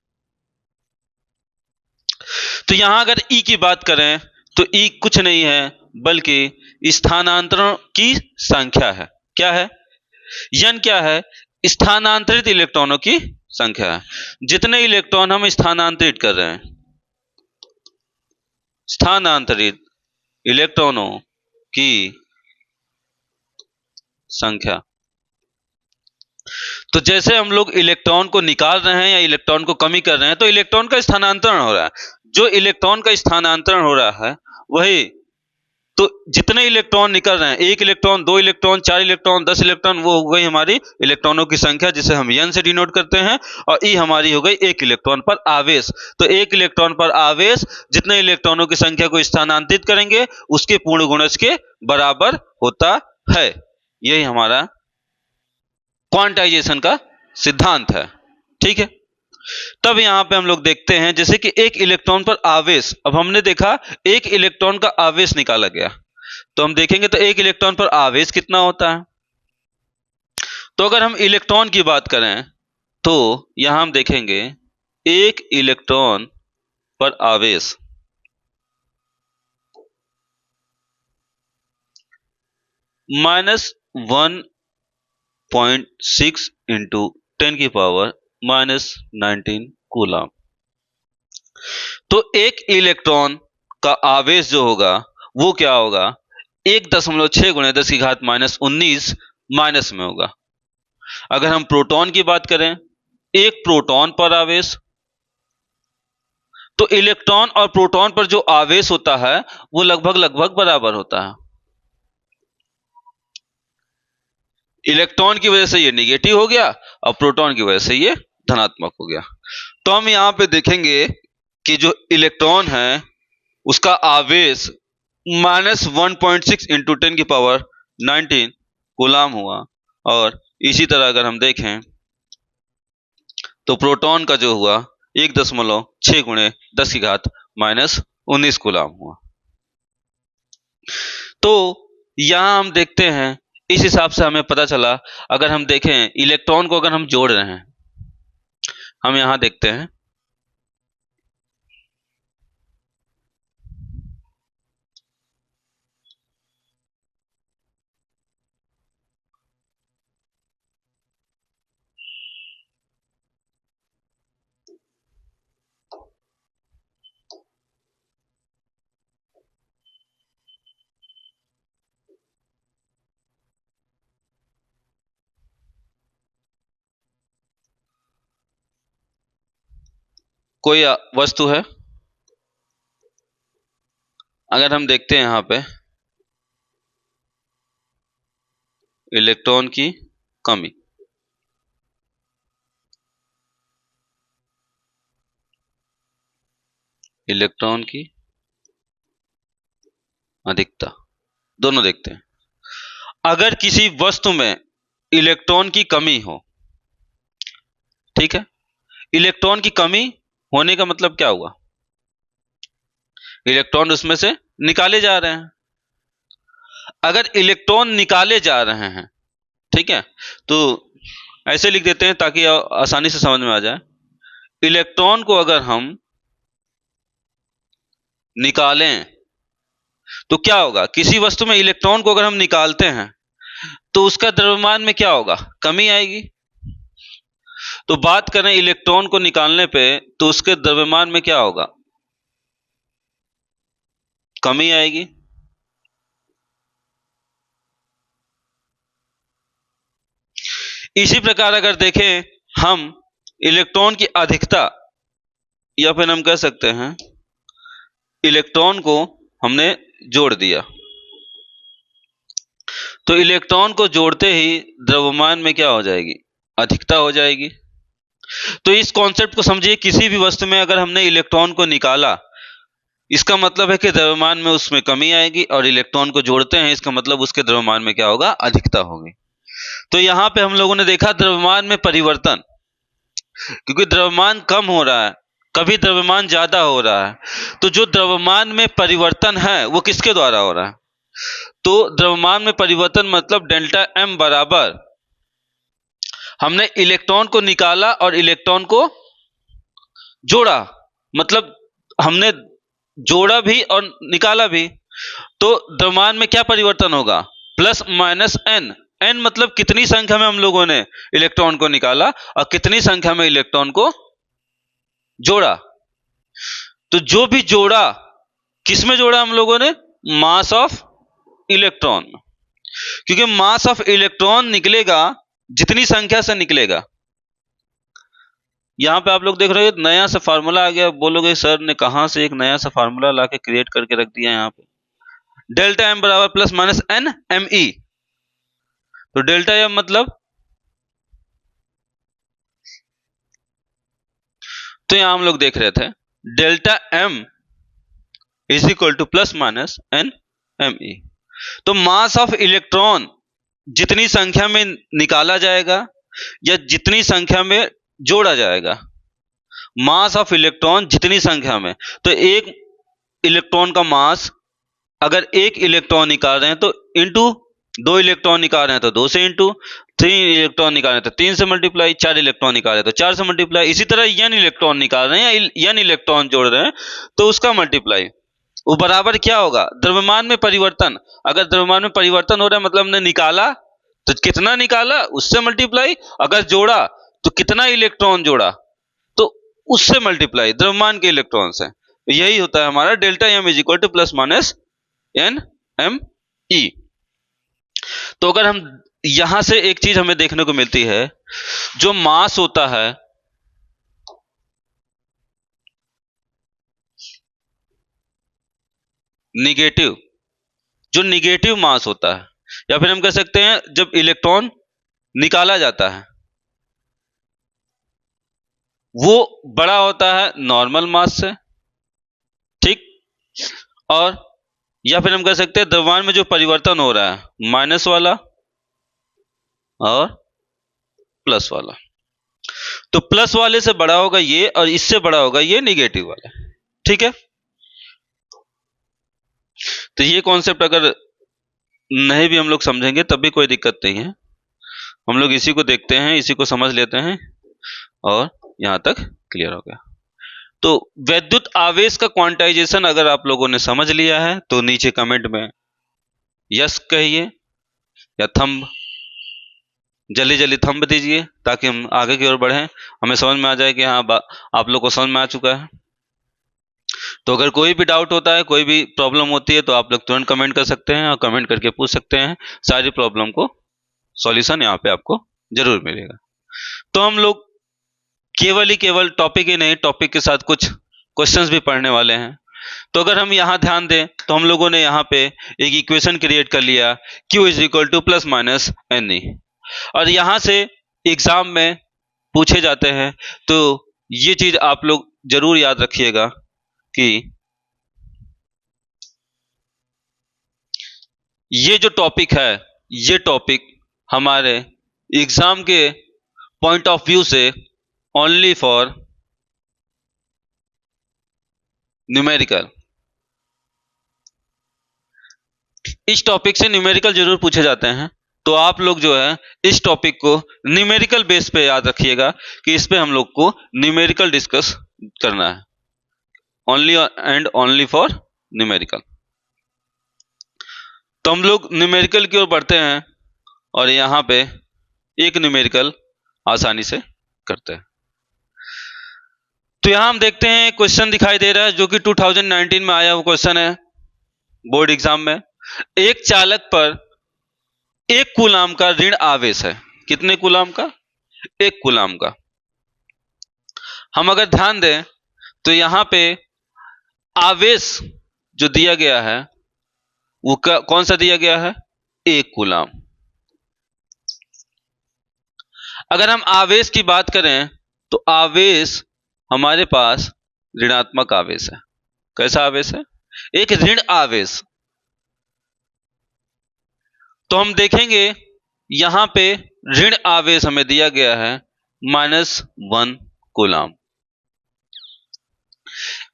तो यहां अगर E की बात करें तो E कुछ नहीं है बल्कि स्थानांतरण की संख्या है। क्या है? n क्या है? स्थानांतरित इलेक्ट्रॉनों की संख्या है। जितने इलेक्ट्रॉन हम स्थानांतरित कर रहे हैं, स्थानांतरित इलेक्ट्रॉनों की संख्या। तो जैसे हम लोग इलेक्ट्रॉन को निकाल रहे हैं या इलेक्ट्रॉन को कमी कर रहे हैं, तो इलेक्ट्रॉन का स्थानांतरण हो रहा है। जो इलेक्ट्रॉन का स्थानांतरण हो रहा है वही, तो जितने इलेक्ट्रॉन निकल रहे हैं, एक इलेक्ट्रॉन, दो इलेक्ट्रॉन, चार इलेक्ट्रॉन, 10 इलेक्ट्रॉन, वो हो गई हमारी इलेक्ट्रॉनों की संख्या, जिसे हम n से डिनोट करते हैं। और E हमारी हो गई एक इलेक्ट्रॉन पर आवेश। तो एक इलेक्ट्रॉन पर आवेश जितने इलेक्ट्रॉनों की संख्या को स्थानांतरित करेंगे उसके पूर्ण गुणज के बराबर होता है। यही हमारा क्वांटाइजेशन का सिद्धांत है। ठीक है। तब यहां पे हम लोग देखते हैं जैसे कि एक इलेक्ट्रॉन पर आवेश, अब हमने देखा एक इलेक्ट्रॉन का आवेश निकाला गया, तो हम देखेंगे तो एक इलेक्ट्रॉन पर आवेश कितना होता है। तो अगर हम इलेक्ट्रॉन की बात करें तो यहां हम देखेंगे एक इलेक्ट्रॉन पर आवेश -1.6 इंटू 10⁻⁻⁹ कूलम। तो एक इलेक्ट्रॉन का आवेश जो होगा वो क्या होगा? 1.6 गुणे 10 की घात -19 माइनस में होगा। अगर हम प्रोटॉन की बात करें, एक प्रोटॉन पर आवेश, तो इलेक्ट्रॉन और प्रोटॉन पर जो आवेश होता है वो लगभग लगभग बराबर होता है। इलेक्ट्रॉन की वजह से ये निगेटिव हो गया और प्रोटॉन की वजह से ये धनात्मक हो गया। तो हम यहां पे देखेंगे कि जो इलेक्ट्रॉन है उसका आवेश -1.6 इंटू 10⁻19 कूलाम हुआ, और इसी तरह अगर हम देखें तो प्रोटॉन का जो हुआ 1.6 गुणे 10 की घात -19 कूलाम हुआ। तो यहां हम देखते हैं, इस हिसाब से हमें पता चला, अगर हम देखें इलेक्ट्रॉन को अगर हम जोड़ रहे हैं, हम यहां देखते हैं कोई वस्तु है, अगर हम देखते हैं यहां पे इलेक्ट्रॉन की कमी, इलेक्ट्रॉन की अधिकता, दोनों देखते हैं। अगर किसी वस्तु में इलेक्ट्रॉन की कमी हो, ठीक है, इलेक्ट्रॉन की कमी होने का मतलब क्या हुआ? इलेक्ट्रॉन उसमें से निकाले जा रहे हैं। अगर इलेक्ट्रॉन निकाले जा रहे हैं, ठीक है, तो ऐसे लिख देते हैं ताकि आसानी से समझ में आ जाए। इलेक्ट्रॉन को अगर हम निकालें तो क्या होगा? किसी वस्तु में इलेक्ट्रॉन को अगर हम निकालते हैं तो उसका द्रव्यमान में क्या होगा? कमी आएगी। तो बात करें इलेक्ट्रॉन को निकालने पे तो उसके द्रव्यमान में क्या होगा? कमी आएगी। इसी प्रकार अगर देखें हम इलेक्ट्रॉन की अधिकता, या फिर हम कह सकते हैं इलेक्ट्रॉन को हमने जोड़ दिया, तो इलेक्ट्रॉन को जोड़ते ही द्रव्यमान में क्या हो जाएगी? अधिकता हो जाएगी। तो इस कॉन्सेप्ट को समझिए, किसी भी वस्तु में अगर हमने इलेक्ट्रॉन को निकाला, इसका मतलब है कि द्रव्यमान में उसमें कमी आएगी, और इलेक्ट्रॉन को जोड़ते हैं, इसका मतलब उसके द्रव्यमान में क्या होगा? अधिकता होगी। तो यहां पे हम लोगों ने देखा द्रव्यमान में परिवर्तन, क्योंकि द्रव्यमान कम हो रहा है, कभी द्रव्यमान ज्यादा हो रहा है, तो जो द्रव्यमान में परिवर्तन है वो किसके द्वारा हो रहा है? तो द्रव्यमान में परिवर्तन मतलब डेल्टा एम बराबर, हमने इलेक्ट्रॉन को निकाला और इलेक्ट्रॉन को जोड़ा, मतलब हमने जोड़ा भी और निकाला भी, तो द्रव्यमान में क्या परिवर्तन होगा? Plus minus N. एन मतलब कितनी संख्या में हम लोगों ने इलेक्ट्रॉन को निकाला और कितनी संख्या में इलेक्ट्रॉन को जोड़ा। तो जो भी जोड़ा, किसमें जोड़ा हम लोगों ने? मास ऑफ इलेक्ट्रॉन, क्योंकि मास ऑफ इलेक्ट्रॉन निकलेगा जितनी संख्या से निकलेगा। यहां पे आप लोग देख रहे हो नया सा फार्मूला आ गया, बोलोगे सर ने कहां से एक नया सा फार्मूला लाके क्रिएट करके रख दिया यहां पे? डेल्टा एम बराबर plus minus N M E. तो डेल्टा एम मतलब, तो यहां हम लोग देख रहे थे delta M is equal to plus minus N M E. तो मास ऑफ इलेक्ट्रॉन जितनी संख्या में निकाला जाएगा या जितनी संख्या में जोड़ा जाएगा, मास ऑफ इलेक्ट्रॉन जितनी संख्या में, तो एक इलेक्ट्रॉन का मास, अगर एक इलेक्ट्रॉन निकाल रहे हैं तो इंटू, दो इलेक्ट्रॉन निकाल रहे हैं तो 2 से इंटू, 3 इलेक्ट्रॉन निकाल रहे हैं तो 3 से मल्टीप्लाई, 4 इलेक्ट्रॉन निकाल रहे हैं तो 4 से मल्टीप्लाई। इसी तरह n इलेक्ट्रॉन निकाल रहे हैं या n इलेक्ट्रॉन जोड़ रहे हैं तो उसका मल्टीप्लाई। वो बराबर क्या होगा? द्रव्यमान में परिवर्तन। अगर द्रव्यमान में परिवर्तन हो रहा है मतलब हमने निकाला तो कितना निकाला उससे मल्टीप्लाई, अगर जोड़ा तो कितना इलेक्ट्रॉन जोड़ा तो उससे मल्टीप्लाई, द्रव्यमान के इलेक्ट्रॉन से। यही होता है हमारा delta M is equal to plus minus N M E. तो अगर हम यहां से एक चीज हमें देखने को मिलती है, जो मास होता है निगेटिव, जो निगेटिव मास होता है, या फिर हम कह सकते हैं जब इलेक्ट्रॉन निकाला जाता है वो बड़ा होता है नॉर्मल मास से, ठीक। और या फिर हम कह सकते हैं द्रव्यमान में जो परिवर्तन हो रहा है माइनस वाला और प्लस वाला, तो प्लस वाले से बड़ा होगा ये और इससे बड़ा होगा ये निगेटिव वाला, ठीक है। तो ये कॉन्सेप्ट अगर नहीं भी हम लोग समझेंगे तब भी कोई दिक्कत नहीं है, हम लोग इसी को देखते हैं, इसी को समझ लेते हैं और यहां तक क्लियर हो गया। तो वैद्युत आवेश का क्वांटाइजेशन अगर आप लोगों ने समझ लिया है तो नीचे कमेंट में यस कहिए या थंब, जल्दी जल्दी थंब दीजिए ताकि हम आगे की ओर बढ़ें, हमें समझ में आ जाए कि हाँ आप लोग को समझ में आ चुका है। तो अगर कोई भी डाउट होता है, कोई भी प्रॉब्लम होती है तो आप लोग तुरंत कमेंट कर सकते हैं और कमेंट करके पूछ सकते हैं, सारी प्रॉब्लम को सॉल्यूशन यहाँ पे आपको जरूर मिलेगा। तो हम लोग केवल ही केवल टॉपिक ही नहीं, टॉपिक के साथ कुछ क्वेश्चंस भी पढ़ने वाले हैं। तो अगर हम यहाँ ध्यान दें तो हम लोगों ने यहाँ पे एक इक्वेशन क्रिएट कर लिया Q is equal to plus minus NE, और यहाँ से एग्जाम में पूछे जाते हैं। तो ये चीज आप लोग जरूर याद रखिएगा कि ये जो टॉपिक है, ये टॉपिक हमारे एग्जाम के पॉइंट ऑफ व्यू से ओनली फॉर न्यूमेरिकल, इस टॉपिक से न्यूमेरिकल जरूर पूछे जाते हैं। तो आप लोग जो है इस टॉपिक को न्यूमेरिकल बेस पे याद रखिएगा कि इस पे हम लोग को न्यूमेरिकल डिस्कस करना है, only and only for numerical. तो हम लोग न्यूमेरिकल की ओर बढ़ते हैं और यहाँ पे एक न्यूमेरिकल आसानी से करते हैं। तो यहां हम देखते हैं क्वेश्चन दिखाई दे रहा है जो कि 2019 में आया हुआ क्वेश्चन है बोर्ड एग्जाम में। एक चालक पर 1 कूलाम का ऋण आवेश है। कितने कूलाम का? 1 कूलाम का। हम अगर ध्यान दें तो यहां पे आवेश जो दिया गया है वो कौन सा दिया गया है? 1 कूलाम। अगर हम आवेश की बात करें तो आवेश हमारे पास ऋणात्मक आवेश है। कैसा आवेश है? एक ऋण आवेश। तो हम देखेंगे यहां पे ऋण आवेश हमें दिया गया है -1 कूलाम।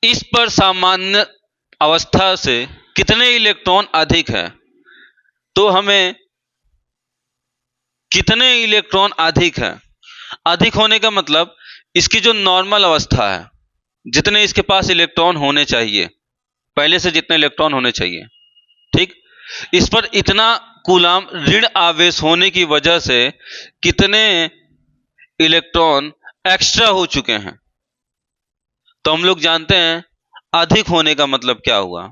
इस पर सामान्य अवस्था से कितने इलेक्ट्रॉन अधिक है? तो हमें कितने इलेक्ट्रॉन अधिक है? अधिक होने का मतलब इसकी जो नॉर्मल अवस्था है, जितने इसके पास इलेक्ट्रॉन होने चाहिए, पहले से जितने इलेक्ट्रॉन होने चाहिए, ठीक, इस पर इतना कूलाम ऋण आवेश होने की वजह से कितने इलेक्ट्रॉन एक्स्ट्रा हो चुके हैं। तो हम लोग जानते हैं अधिक होने का मतलब क्या हुआ?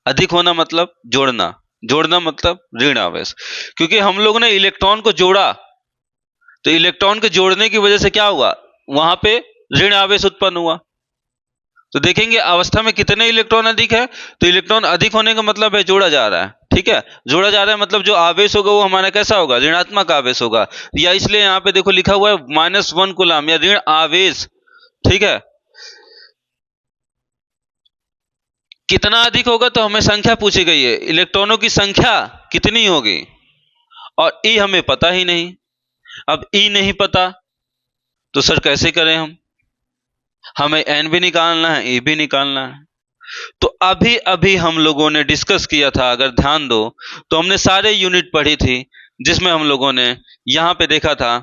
अधिक होना मतलब जोड़ना, जोड़ना मतलब ऋण आवेश। क्योंकि हम लोग ने इलेक्ट्रॉन को जोड़ा तो इलेक्ट्रॉन के जोड़ने की वजह से क्या हुआ? वहां पे ऋण आवेश उत्पन्न हुआ। तो देखेंगे अवस्था में कितने इलेक्ट्रॉन अधिक है, तो इलेक्ट्रॉन अधिक होने का मतलब है जोड़ा जा रहा है, ठीक है। जोड़ा जा रहा है मतलब जो आवेश होगा वो हमारा कैसा होगा? ऋणात्मक आवेश होगा। या इसलिए यहां पे देखो लिखा हुआ है -1 कूलाम या ऋण आवेश, ठीक है। कितना अधिक होगा तो हमें संख्या पूछी गई है, इलेक्ट्रॉनों की संख्या कितनी होगी, और ई हमें पता ही नहीं। अब ई नहीं पता तो सर कैसे करें हम? हमें एन भी निकालना है, ई भी निकालना है। तो अभी अभी हम लोगों ने डिस्कस किया था, अगर ध्यान दो तो हमने सारे यूनिट पढ़ी थी जिसमें हम लोगों ने यहां पे देखा था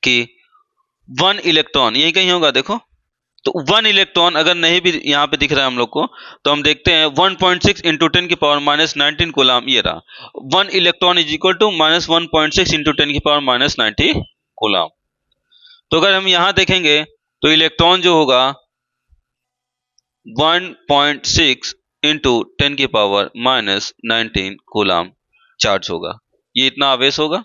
कि 1 इलेक्ट्रॉन यही कहीं होगा, देखो। तो 1 इलेक्ट्रॉन अगर नहीं भी यहां पे दिख रहा है हम लोग को, तो हम देखते हैं 1.6 इंटू 10 की पावर -19 कूलाम, ये रहा 1 electron is equal to -1.6 into 10 की पावर -90 कूलाम। तो अगर हम यहां देखेंगे तो इलेक्ट्रॉन जो होगा 1.6 इंटू 10 की पावर माइनस 19 कूलाम चार्ज होगा। ये इतना आवेश होगा।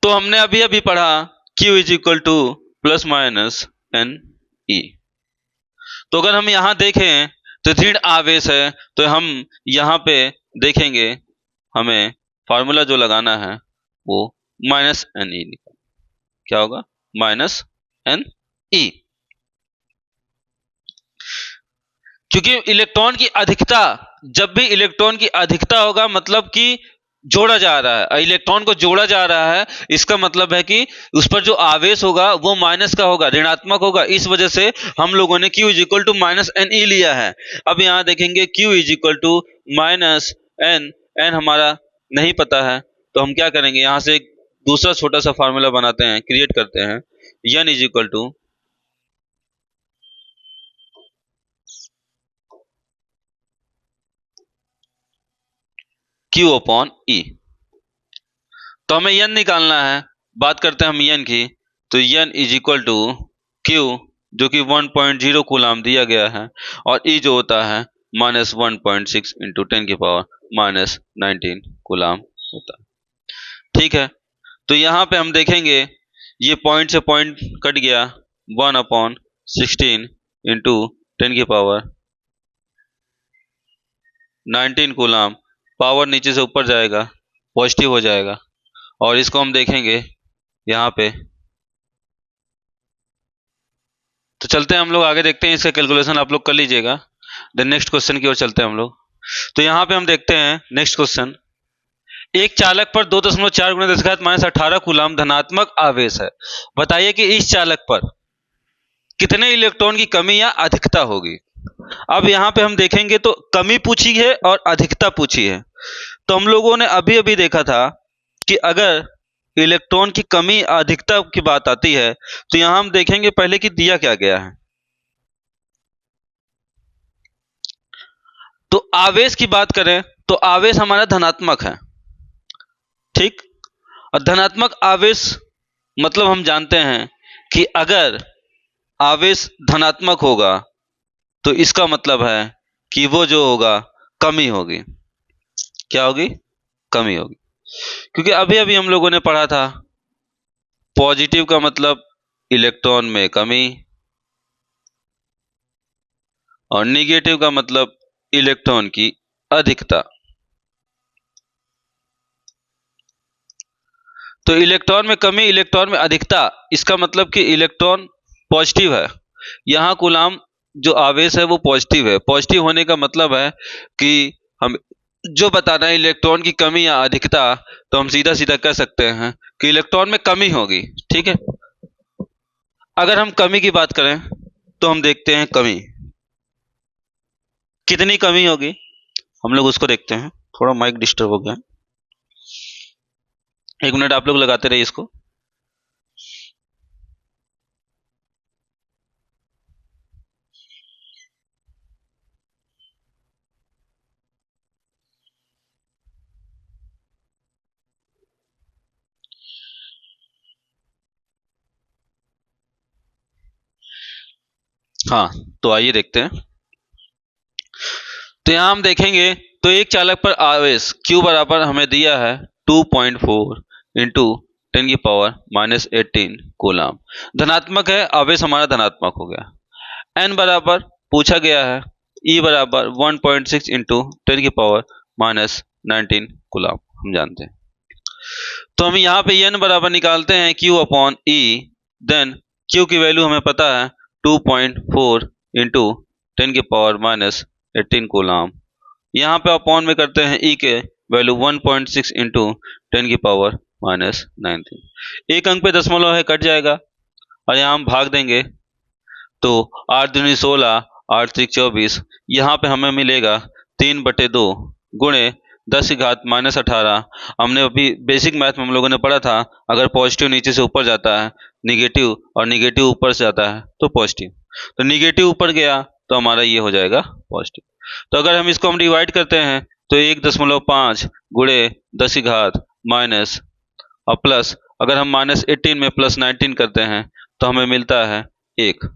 तो हमने अभी अभी पढ़ा Q is equal to plus minus N E. तो अगर हम यहां देखें तो ऋण आवेश है, तो हम यहां पे देखेंगे हमें फॉर्मूला जो लगाना है वो माइनस एन ई। क्या होगा? Minus N E. क्योंकि इलेक्ट्रॉन की अधिकता, जब भी इलेक्ट्रॉन की अधिकता होगा मतलब कि जोड़ा जा रहा है, इलेक्ट्रॉन को जोड़ा जा रहा है, इसका मतलब है कि उस पर जो आवेश होगा वो माइनस का होगा, ऋणात्मक होगा। इस वजह से हम लोगों ने Q is equal to minus N E लिया है। अब यहां देखेंगे Q is equal to minus N, N हमारा नहीं पता है, तो हम क्या करेंगे, यहां से एक दूसरा छोटा सा फार्मूला बनाते हैं, क्रिएट करते हैं। N is equal to Q upon E। तो हमें n निकालना है। बात करते हैं हम n की, तो n is equal to Q जो कि 1.0 कूलाम दिया गया है, और E जो होता है माइनस 1.6 इंटू 10 की पावर माइनस 19 कूलाम होता है। ठीक है, तो यहाँ पे हम देखेंगे ये पॉइंट से पॉइंट कट गया, 1/16 इंटू 10 की पावर 19 कूलाम, पावर नीचे से ऊपर जाएगा, पॉजिटिव हो जाएगा। और इसको हम देखेंगे यहाँ पे, तो चलते हैं हम लोग आगे, देखते हैं इसका कैलकुलेशन आप लोग कर लीजिएगा। देन नेक्स्ट क्वेश्चन की ओर चलते हैं हम लोग। तो यहाँ पे हम देखते हैं नेक्स्ट क्वेश्चन, एक चालक पर 2.4 गुणा 10⁻−18 कूलाम धनात्मक आवेश है। बताइए कि इस चालक पर कितने इलेक्ट्रॉन की कमी या अधिकता होगी। अब यहाँ पे हम देखेंगे तो कमी पूछी है और अधिकता पूछी है। तो हम लोगों ने अभी अभी देखा था कि अगर इलेक्ट्रॉन की कमी अधिकता की बात आती है तो यहां हम देखेंगे पहले कि दिया क्या गया है। तो आवेश की बात करें तो आवेश हमारा धनात्मक है, ठीक। और धनात्मक आवेश मतलब हम जानते हैं कि अगर आवेश धनात्मक होगा तो इसका मतलब है कि वो जो होगा कमी होगी। क्या होगी? कमी होगी। क्योंकि अभी अभी हम लोगों ने पढ़ा था पॉजिटिव का मतलब इलेक्ट्रॉन में कमी और निगेटिव का मतलब इलेक्ट्रॉन की अधिकता। तो इलेक्ट्रॉन में कमी, इलेक्ट्रॉन में अधिकता, इसका मतलब कि इलेक्ट्रॉन पॉजिटिव है। यहां कूलाम जो आवेश है वो पॉजिटिव है। पॉजिटिव होने का मतलब है कि हम जो बताना है इलेक्ट्रॉन की कमी या अधिकता, तो हम सीधा सीधा कह सकते हैं कि इलेक्ट्रॉन में कमी होगी। ठीक है, अगर हम कमी की बात करें तो हम देखते हैं कमी कितनी कमी होगी, हम लोग उसको देखते हैं। थोड़ा माइक डिस्टर्ब हो गया, 1 मिनट आप लोग लगाते रहिए इसको। हाँ, तो आइए देखते हैं। तो यहां हम देखेंगे तो एक चालक पर आवेश Q बराबर हमें दिया है 2.4 इंटू 10 की पावर माइनस 18 कूलाम। धनात्मक है, आवेश हमारा धनात्मक हो गया। N बराबर पूछा गया है, E बराबर 1.6 इंटू 10 की पावर माइनस 19 कूलाम हम जानते हैं। तो हम यहाँ पे N बराबर निकालते हैं Q upon E। Then Q की वैल्यू हमें पता है 2.4 इंटू 10 की पावर माइनस 18 कूलाम। यहाँ पे अपॉन में करते हैं E के वैल्यू 1.6 इंटू 10 की पावर माइनस 19। एक अंक पे दशमलव है, कट जाएगा, और यहाँ हम भाग देंगे तो 8 दूनी 16, 8 त्रिक 24, यहाँ पे हमें मिलेगा 3/2 गुणे 10 की घात माइनस 18। हमने अभी बेसिक मैथ में हम लोगों ने पढ़ा था, अगर पॉजिटिव नीचे से ऊपर जाता है निगेटिव, और निगेटिव ऊपर से जाता है तो पॉजिटिव। तो निगेटिव ऊपर गया तो हमारा ये हो जाएगा पॉजिटिव। तो अगर हम इसको डिवाइड करते हैं तो 1.5 गुणे 10 की घात माइनस और प्लस, अगर हम माइनस 18 में प्लस 19 करते हैं तो हमें मिलता है 1।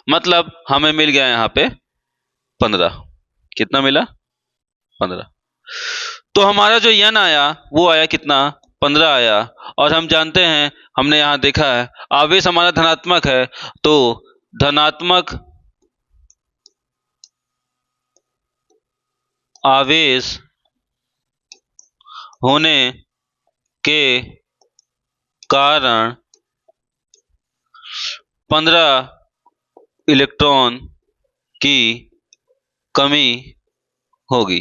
मतलब हमें मिल गया यहाँ पे 15। कितना मिला? 15। तो हमारा जो n आया वो आया कितना? 15 आया। और हम जानते हैं, हमने यहाँ देखा है आवेश हमारा धनात्मक है, तो धनात्मक आवेश होने के कारण 15 इलेक्ट्रॉन की कमी होगी।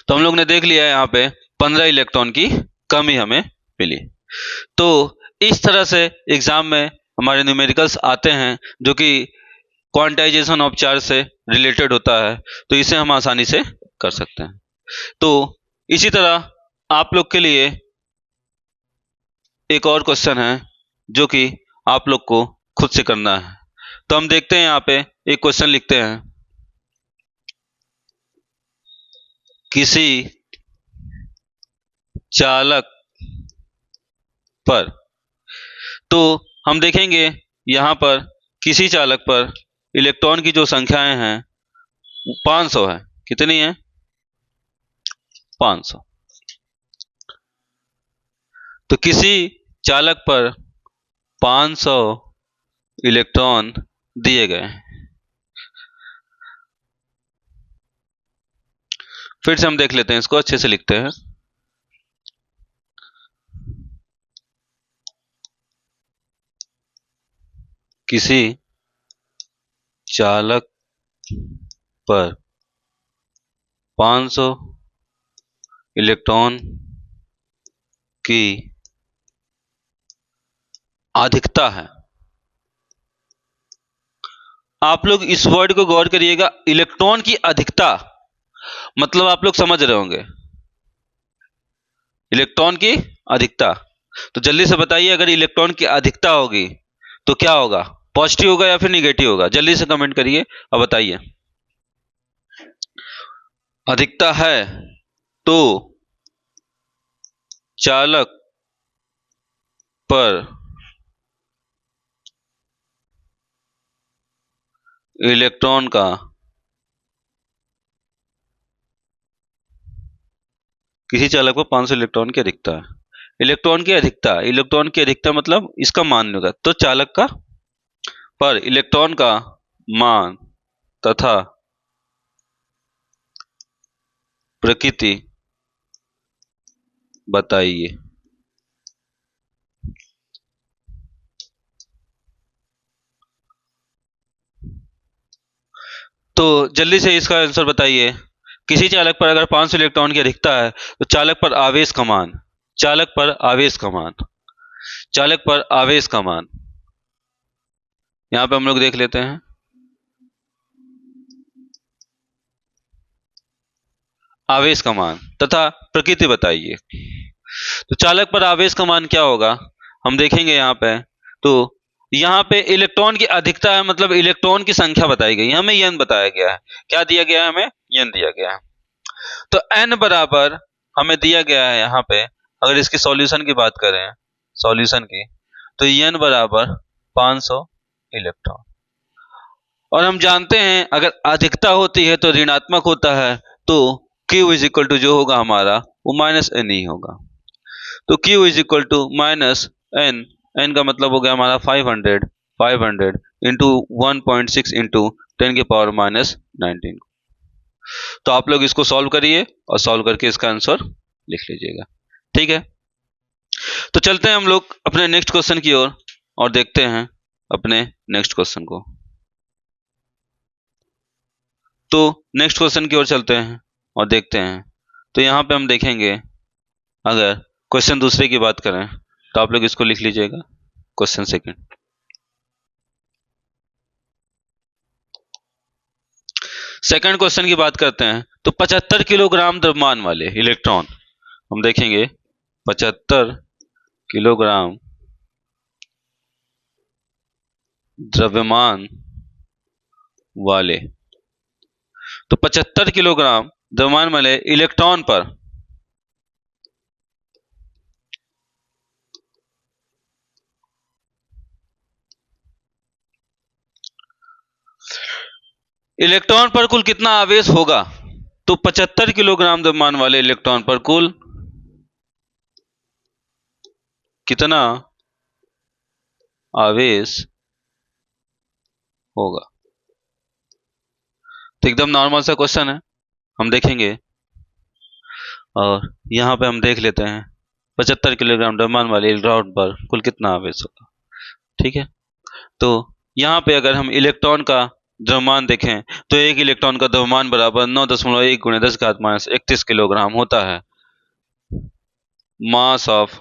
तो हम लोग ने देख लिया है यहाँ पे 15 इलेक्ट्रॉन की कमी हमें मिली। तो इस तरह से एग्जाम में हमारे न्यूमेरिकल्स आते हैं जो कि क्वांटाइजेशन ऑफ चार्ज से रिलेटेड होता है, तो इसे हम आसानी से कर सकते हैं। तो इसी तरह आप लोग के लिए एक और क्वेश्चन है जो कि आप लोग को खुद से करना है। तो हम देखते हैं, यहाँ पे एक क्वेश्चन लिखते हैं, किसी चालक पर। तो हम देखेंगे यहाँ पर किसी चालक पर इलेक्ट्रॉन की जो संख्याएं हैं 500 है। कितनी है? 500। तो किसी चालक पर 500 इलेक्ट्रॉन दिए गए हैं। फिर से हम देख लेते हैं, इसको अच्छे से लिखते हैं। किसी चालक पर 500 इलेक्ट्रॉन की अधिकता है। आप लोग इस वर्ड को गौर करिएगा, इलेक्ट्रॉन की अधिकता, मतलब आप लोग समझ रहे होंगे इलेक्ट्रॉन की अधिकता। तो जल्दी से बताइए, अगर इलेक्ट्रॉन की अधिकता होगी तो क्या होगा? पॉजिटिव होगा या फिर निगेटिव होगा? जल्दी से कमेंट करिए और बताइए। अधिकता है तो चालक पर इलेक्ट्रॉन का किसी चालक पर 500 इलेक्ट्रॉन की अधिकता है। इलेक्ट्रॉन की अधिकता मतलब इसका मान होगा, तो चालक का पर इलेक्ट्रॉन का मान तथा प्रकृति बताइए। तो जल्दी से इसका आंसर बताइए। किसी चालक पर अगर 500 इलेक्ट्रॉन की अधिकता है तो चालक पर आवेश का मान, चालक पर आवेश का मान, चालक पर आवेश का मान, यहां पे हम लोग देख लेते हैं। आवेश का मान तथा प्रकृति बताइए। तो चालक पर आवेश का मान क्या होगा हम देखेंगे यहाँ पे। तो यहाँ पे इलेक्ट्रॉन की अधिकता है, मतलब इलेक्ट्रॉन की संख्या बताई गई है, हमें n बताया गया है। क्या दिया गया है? हमें n दिया गया है। तो n बराबर हमें दिया गया है यहाँ पे, अगर इसकी सॉल्यूशन की बात करें, सॉल्यूशन की, तो n बराबर 500 इलेक्ट्रॉन। और हम जानते हैं अगर अधिकता होती है तो ऋणात्मक होता है, तो Q इज इक्वल टू जो होगा हमारा वो माइनस एन ही होगा। तो Q is equal to minus N, N का मतलब हो गया हमारा 500, 500 इंटू 1.6 इंटू 10 के पावर माइनस 19। तो आप लोग इसको सॉल्व करिए और सॉल्व करके इसका आंसर लिख लीजिएगा। ठीक है, तो चलते हैं हम लोग अपने नेक्स्ट क्वेश्चन की ओर और देखते हैं अपने नेक्स्ट क्वेश्चन को। तो नेक्स्ट क्वेश्चन की ओर चलते हैं और देखते हैं। तो यहाँ पे हम देखेंगे, अगर क्वेश्चन दूसरे की बात करें तो आप लोग इसको लिख लीजिएगा, क्वेश्चन सेकंड। सेकंड क्वेश्चन की बात करते हैं, तो 75 किलोग्राम द्रव्यमान वाले इलेक्ट्रॉन, हम देखेंगे 75 किलोग्राम द्रव्यमान वाले, तो 75 किलोग्राम द्रव्यमान वाले इलेक्ट्रॉन पर इलेक्ट्रॉन पर कुल कितना आवेश होगा? तो 75 किलोग्राम द्रव्यमान वाले इलेक्ट्रॉन पर कुल कितना आवेश होगा? तो एकदम नॉर्मल सा क्वेश्चन है, हम देखेंगे और यहाँ पे हम देख लेते हैं 75 किलोग्राम द्रव्यमान वाले इलेक्ट्रॉन पर कुल कितना आवेश होगा। ठीक है, तो यहाँ पे अगर हम इलेक्ट्रॉन का द्रव्यमान देखें तो एक इलेक्ट्रॉन का द्रव्यमान बराबर 9.1 × 10⁻31 किलोग्राम होता है। Mass of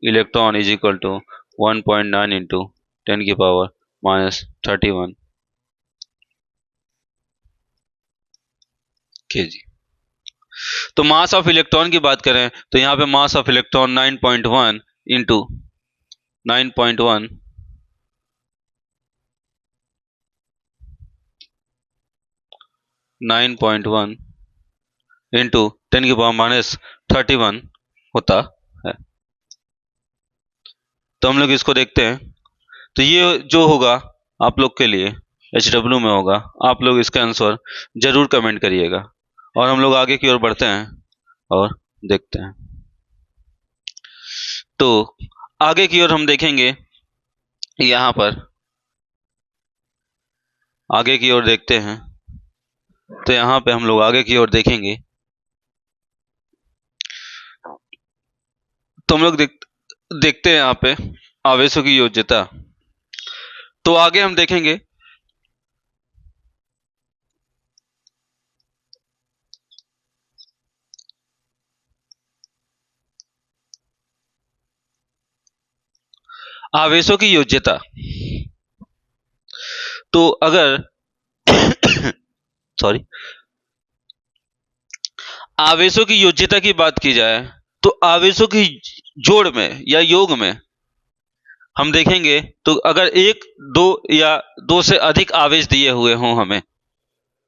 electron is equal to 1.9 × 10⁻31 kg। तो मास ऑफ इलेक्ट्रॉन की बात करें तो यहाँ पे मास ऑफ इलेक्ट्रॉन 9.1 इंटू 9.1 9.1 इंटू 10⁻31 होता है। तो हम लोग इसको देखते हैं, तो ये जो होगा आप लोग के लिए HW में होगा। आप लोग इसका आंसर जरूर कमेंट करिएगा और हम लोग आगे की ओर बढ़ते हैं और देखते हैं। तो आगे की ओर हम देखेंगे, यहाँ पर आगे की ओर देखते हैं, तो यहाँ पे हम लोग आगे की ओर देखेंगे तो हम लोग देखते हैं यहाँ पे आवेशों की योज्यता। तो आगे हम देखेंगे आवेशों की योज्यता। तो अगर सॉरी, आवेशों की योज्यता की बात की जाए तो आवेशों की जोड़ में या योग में हम देखेंगे तो अगर एक, दो या दो से अधिक आवेश दिए हुए हों हमें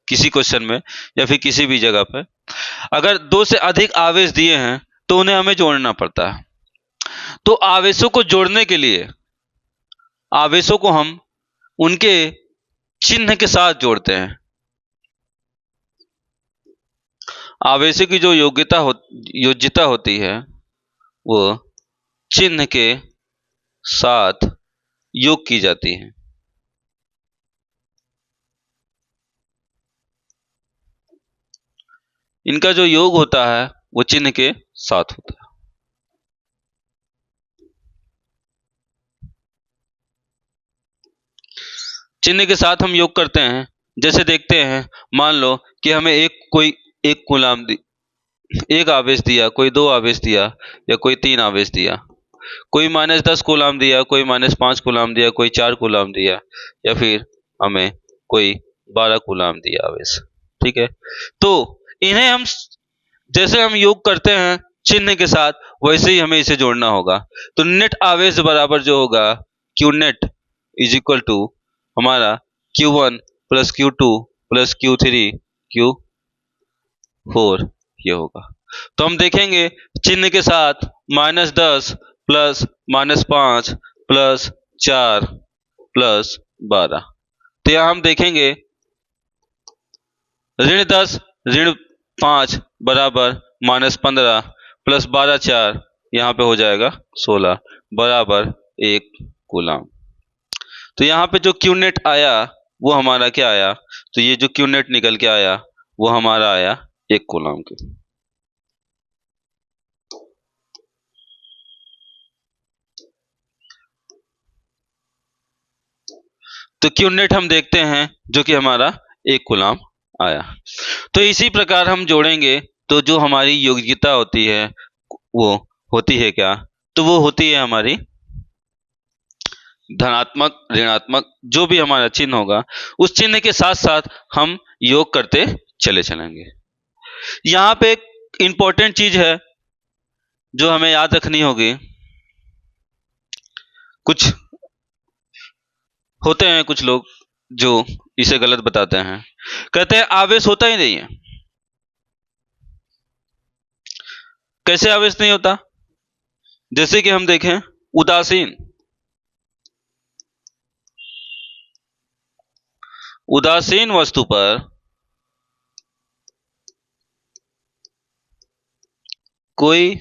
किसी क्वेश्चन में या फिर किसी भी जगह पर, अगर दो से अधिक आवेश दिए हैं तो उन्हें हमें जोड़ना पड़ता है। तो आवेशों को जोड़ने के लिए आवेशों को हम उनके चिन्ह के साथ जोड़ते हैं। आवेशों की जो योज्यता होती है वो चिन्ह के साथ योग की जाती है। इनका जो योग होता है वो चिन्ह के साथ होता है। चिन्ह के साथ हम योग करते हैं। जैसे देखते हैं, मान लो कि हमें एक कूलाम एक आवेश दिया, कोई दो आवेश दिया या कोई तीन आवेश दिया, कोई -10 कूलाम दिया, कोई -5 कूलाम दिया, कोई 4 कूलाम दिया या फिर हमें कोई 12 कूलाम दिया आवेश। ठीक है, तो इन्हें हम जैसे हम योग करते हैं चिन्ह के साथ वैसे ही हमें इसे जोड़ना होगा। तो नेट आवेश बराबर जो होगा Q net is equal to हमारा Q1 plus Q2 plus Q3 Q4 ये होगा। तो हम देखेंगे चिन्ह के साथ -10 प्लस -5 प्लस 4 प्लस 12। तो यहाँ हम देखेंगे -10 -5 बराबर -15 प्लस 12 4, यहाँ पे हो जाएगा 16 बराबर 1 कूलाम। तो यहाँ पे जो क्यू नेट आया वो हमारा क्या आया, तो ये जो क्यू नेट निकल के आया वो हमारा आया 1 कूलाम के। तो क्यू नेट हम देखते हैं जो कि हमारा 1 कूलाम आया। तो इसी प्रकार हम जोड़ेंगे तो जो हमारी योग्यता होती है वो होती है क्या, तो वो होती है हमारी धनात्मक ऋणात्मक, जो भी हमारा चिन्ह होगा उस चिन्ह के साथ साथ हम योग करते चले चलेंगे। यहाँ पे एक इंपॉर्टेंट चीज है जो हमें याद रखनी होगी। कुछ होते हैं कुछ लोग जो इसे गलत बताते हैं, कहते हैं आवेश होता ही नहीं है। कैसे आवेश नहीं होता? जैसे कि हम देखें उदासीन वस्तु पर कोई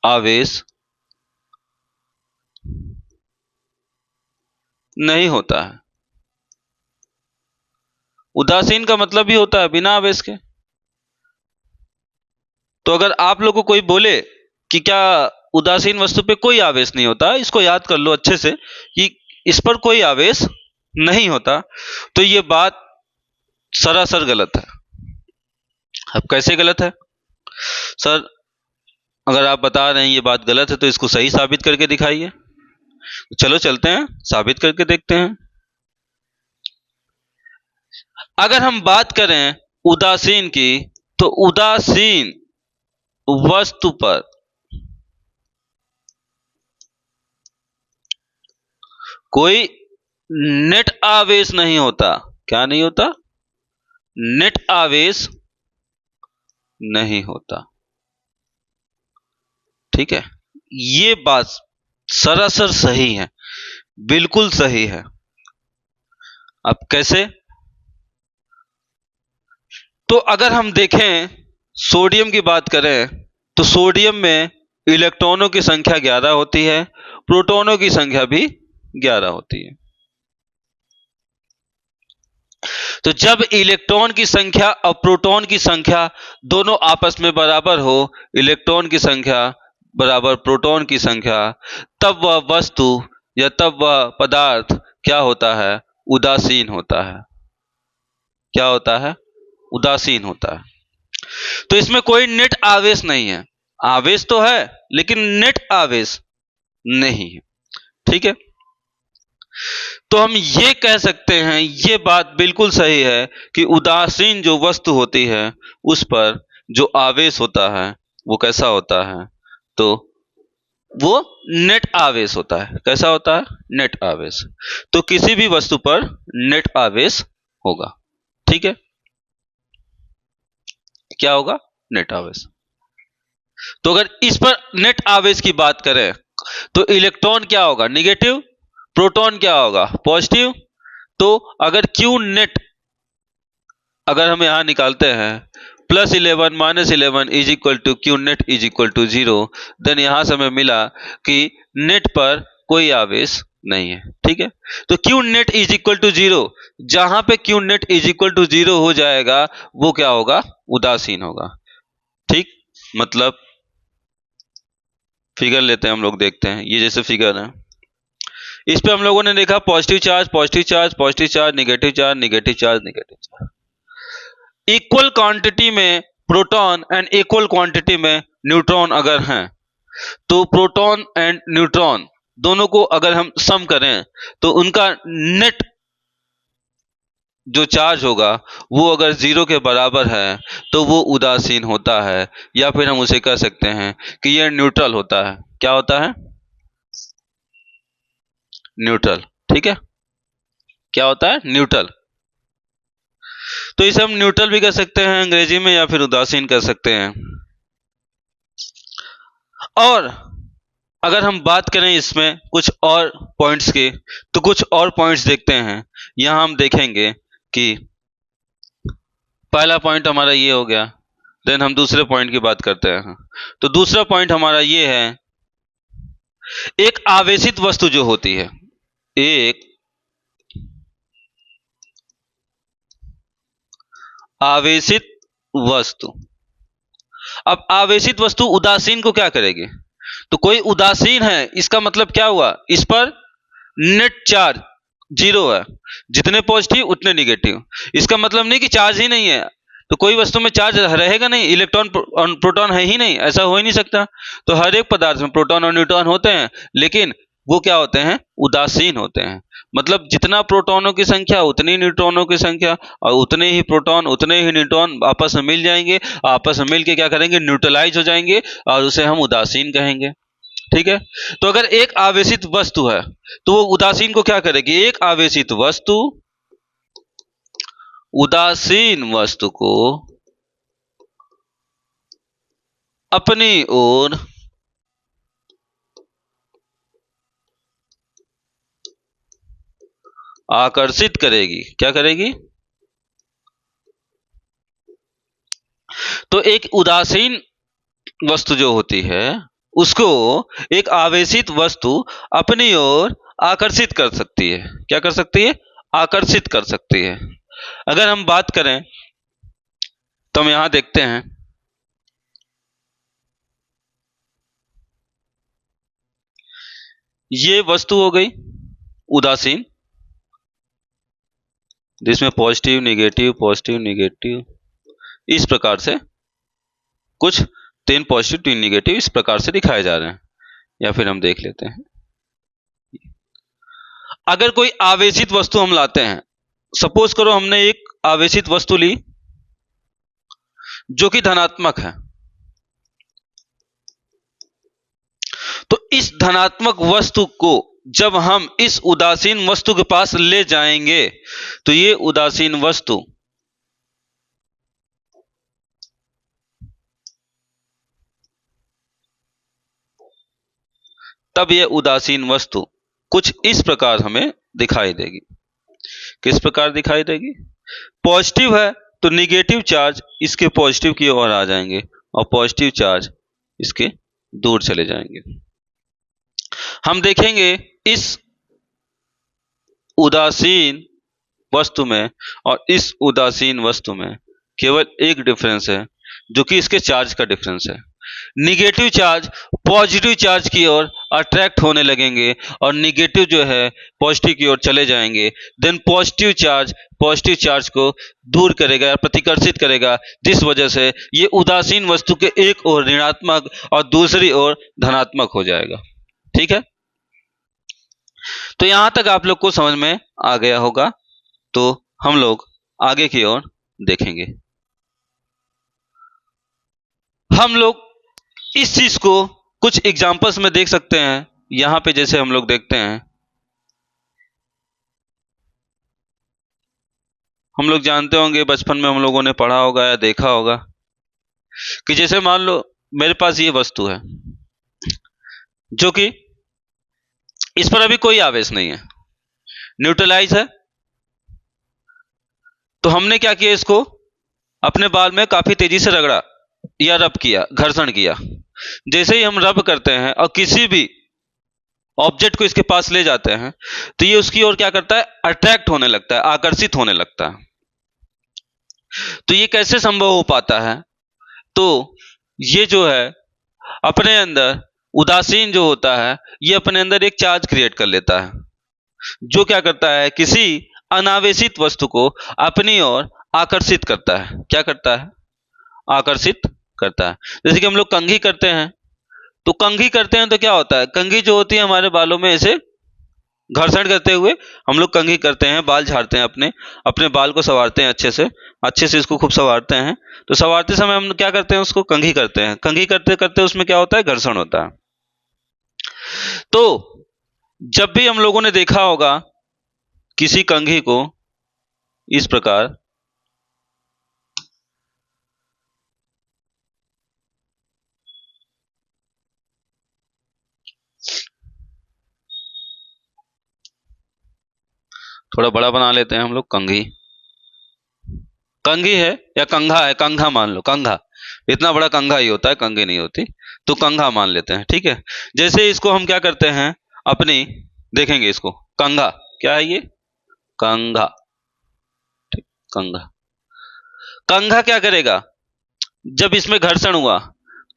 आवेश नहीं होता है। उदासीन का मतलब भी होता है बिना आवेश के। तो अगर आप लोग को कोई बोले कि क्या उदासीन वस्तु पे कोई आवेश नहीं होता, इसको याद कर लो अच्छे से कि इस पर कोई आवेश नहीं होता, तो ये बात सरासर गलत है। अब कैसे गलत है सर? अगर आप बता रहे हैं ये बात गलत है तो इसको सही साबित करके दिखाइए। तो चलो चलते हैं, साबित करके देखते हैं। अगर हम बात करें उदासीन की, तो उदासीन वस्तु पर कोई नेट आवेश नहीं होता। क्या नहीं होता? नेट आवेश नहीं होता। ठीक है, ये बात सरासर सही है, बिल्कुल सही है। अब कैसे? तो अगर हम देखें, सोडियम की बात करें तो सोडियम में इलेक्ट्रॉनों की संख्या 11 होती है, प्रोटॉनों की संख्या भी 11 होती है। तो जब इलेक्ट्रॉन की संख्या और प्रोटॉन की संख्या दोनों आपस में बराबर हो, इलेक्ट्रॉन की संख्या बराबर प्रोटॉन की संख्या, तब वह वस्तु या तब वह पदार्थ क्या होता है? उदासीन होता है। क्या होता है? उदासीन होता है। तो इसमें कोई नेट आवेश नहीं है। आवेश तो है लेकिन नेट आवेश नहीं है। ठीक है, तो हम ये कह सकते हैं, ये बात बिल्कुल सही है कि उदासीन जो वस्तु होती है उस पर जो आवेश होता है वो कैसा होता है? तो वो नेट आवेश होता है। कैसा होता है? नेट आवेश। तो किसी भी वस्तु पर नेट आवेश होगा। ठीक है, क्या होगा? नेट आवेश। तो अगर इस पर नेट आवेश की बात करें तो इलेक्ट्रॉन क्या होगा? निगेटिव। प्रोटॉन क्या होगा? पॉजिटिव। तो अगर क्यू नेट अगर हम यहां निकालते हैं +11 -11 is equal to Q net is equal to 0, then यहां से हमें मिला कि नेट पर कोई आवेश नहीं है। ठीक है, तो Q net is equal to 0, जहां पे Q net is equal to 0 हो जाएगा वो क्या होगा? उदासीन होगा। ठीक, मतलब फिगर लेते हैं हम लोग, देखते हैं। ये जैसे फिगर है, इस पे हम लोगों ने देखा positive charge positive charge positive charge, negative charge negative charge negative charge. Equal quantity में प्रोटॉन एंड इक्वल क्वांटिटी में न्यूट्रॉन अगर हैं, तो प्रोटॉन एंड न्यूट्रॉन दोनों को अगर हम सम करें तो उनका नेट जो चार्ज होगा वो अगर 0 के बराबर है तो वो उदासीन होता है, या फिर हम उसे कह सकते हैं कि यह न्यूट्रल होता है। क्या होता है? न्यूट्रल। ठीक है, क्या होता है? न्यूट्रल। तो इसे हम न्यूट्रल भी कह सकते हैं अंग्रेजी में, या फिर उदासीन कह सकते हैं। और अगर हम बात करें इसमें कुछ और पॉइंट्स की, तो कुछ और पॉइंट्स देखते हैं। यहां हम देखेंगे कि पहला पॉइंट हमारा ये हो गया, देन हम दूसरे पॉइंट की बात करते हैं। तो दूसरा पॉइंट हमारा ये है, एक आवेशित वस्तु जो होती है, एक आवेशित वस्तु। अब आवेशित वस्तु उदासीन को क्या करेगी? तो कोई उदासीन है, इसका मतलब क्या हुआ? इस पर नेट चार्ज 0 है, जितने पॉजिटिव उतने निगेटिव। इसका मतलब नहीं कि चार्ज ही नहीं है, तो कोई वस्तु में चार्ज रहेगा नहीं, इलेक्ट्रॉन और प्रोटॉन है ही नहीं, ऐसा हो ही नहीं सकता। तो हर एक पदार्थ में प्रोटॉन और न्यूट्रॉन होते हैं, लेकिन वो क्या होते हैं? उदासीन होते हैं। मतलब जितना प्रोटॉनों की संख्या उतनी न्यूट्रॉनों की संख्या, और उतने ही प्रोटॉन उतने ही न्यूट्रॉन आपस में मिल जाएंगे, आपस में मिल के क्या करेंगे? न्यूट्रलाइज हो जाएंगे, और उसे हम उदासीन कहेंगे। ठीक है, तो अगर एक आवेशित वस्तु है तो वो उदासीन को क्या करेगी? एक आवेशित वस्तु उदासीन वस्तु को अपनी ओर आकर्षित करेगी। क्या करेगी? तो एक उदासीन वस्तु जो होती है उसको एक आवेशित वस्तु अपनी ओर आकर्षित कर सकती है। क्या कर सकती है? आकर्षित कर सकती है। अगर हम बात करें तो हम यहां देखते हैं, ये वस्तु हो गई उदासीन, जिसमें पॉजिटिव नेगेटिव इस प्रकार से कुछ 3 पॉजिटिव 3 नेगेटिव इस प्रकार से दिखाए जा रहे हैं। या फिर हम देख लेते हैं, अगर कोई आवेशित वस्तु हम लाते हैं, सपोज करो हमने एक आवेशित वस्तु ली जो कि धनात्मक है, तो इस धनात्मक वस्तु को जब हम इस उदासीन वस्तु के पास ले जाएंगे तो ये उदासीन वस्तु तब ये उदासीन वस्तु कुछ इस प्रकार हमें दिखाई देगी। किस प्रकार दिखाई देगी? पॉजिटिव है तो निगेटिव चार्ज इसके पॉजिटिव की ओर आ जाएंगे और पॉजिटिव चार्ज इसके दूर चले जाएंगे। हम देखेंगे इस उदासीन वस्तु में और इस उदासीन वस्तु में केवल एक डिफरेंस है, जो कि इसके चार्ज का डिफरेंस है। निगेटिव चार्ज पॉजिटिव चार्ज की ओर अट्रैक्ट होने लगेंगे और निगेटिव जो है पॉजिटिव की ओर चले जाएंगे। देन पॉजिटिव चार्ज को दूर करेगा या प्रतिकर्षित करेगा, जिस वजह से ये उदासीन वस्तु के एक ओर ऋणात्मक और दूसरी ओर धनात्मक हो जाएगा। ठीक है, तो यहां तक आप लोग को समझ में आ गया होगा। तो हम लोग आगे की ओर देखेंगे। हम लोग इस चीज को कुछ एग्जांपल्स में देख सकते हैं। यहां पे जैसे हम लोग देखते हैं, हम लोग जानते होंगे, बचपन में हम लोगों ने पढ़ा होगा या देखा होगा कि जैसे मान लो मेरे पास ये वस्तु है जो कि इस पर अभी कोई आवेश नहीं है, न्यूट्रलाइज है। तो हमने क्या किया, इसको अपने बाल में काफी तेजी से रगड़ा या रब किया, घर्षण किया। जैसे ही हम रब करते हैं और किसी भी ऑब्जेक्ट को इसके पास ले जाते हैं तो ये उसकी ओर क्या करता है, अट्रैक्ट होने लगता है, आकर्षित होने लगता है। तो ये कैसे संभव हो पाता है? तो ये जो है अपने अंदर उदासीन जो होता है, ये अपने अंदर एक चार्ज क्रिएट कर लेता है, जो क्या करता है, किसी अनावेशित वस्तु को अपनी ओर आकर्षित करता है। क्या करता है? आकर्षित करता है। जैसे कि हम लोग कंघी करते हैं, तो कंघी करते हैं तो क्या होता है, कंघी जो होती है हमारे बालों में ऐसे घर्षण करते हुए हम लोग कंघी करते हैं, बाल झाड़ते हैं, अपने अपने बाल को संवारते हैं, अच्छे से इसको खूब संवारते हैं। तो संवारते समय हम क्या करते हैं, उसको कंघी करते हैं। कंघी करते करते उसमें क्या होता है, घर्षण होता है। तो जब भी हम लोगों ने देखा होगा किसी कंघी को इस प्रकार थोड़ा बड़ा बना लेते हैं हम लोग, कंघी कंघी है या कंघा है, कंघा मान लो, कंघा इतना बड़ा कंघा ही होता है, कंघी नहीं होती, तो कंघा मान लेते हैं। ठीक है, जैसे इसको हम क्या करते हैं, अपनी देखेंगे इसको, कंघा क्या है, ये कंघा, ठीक, कंघा। कंघा क्या करेगा, जब इसमें घर्षण हुआ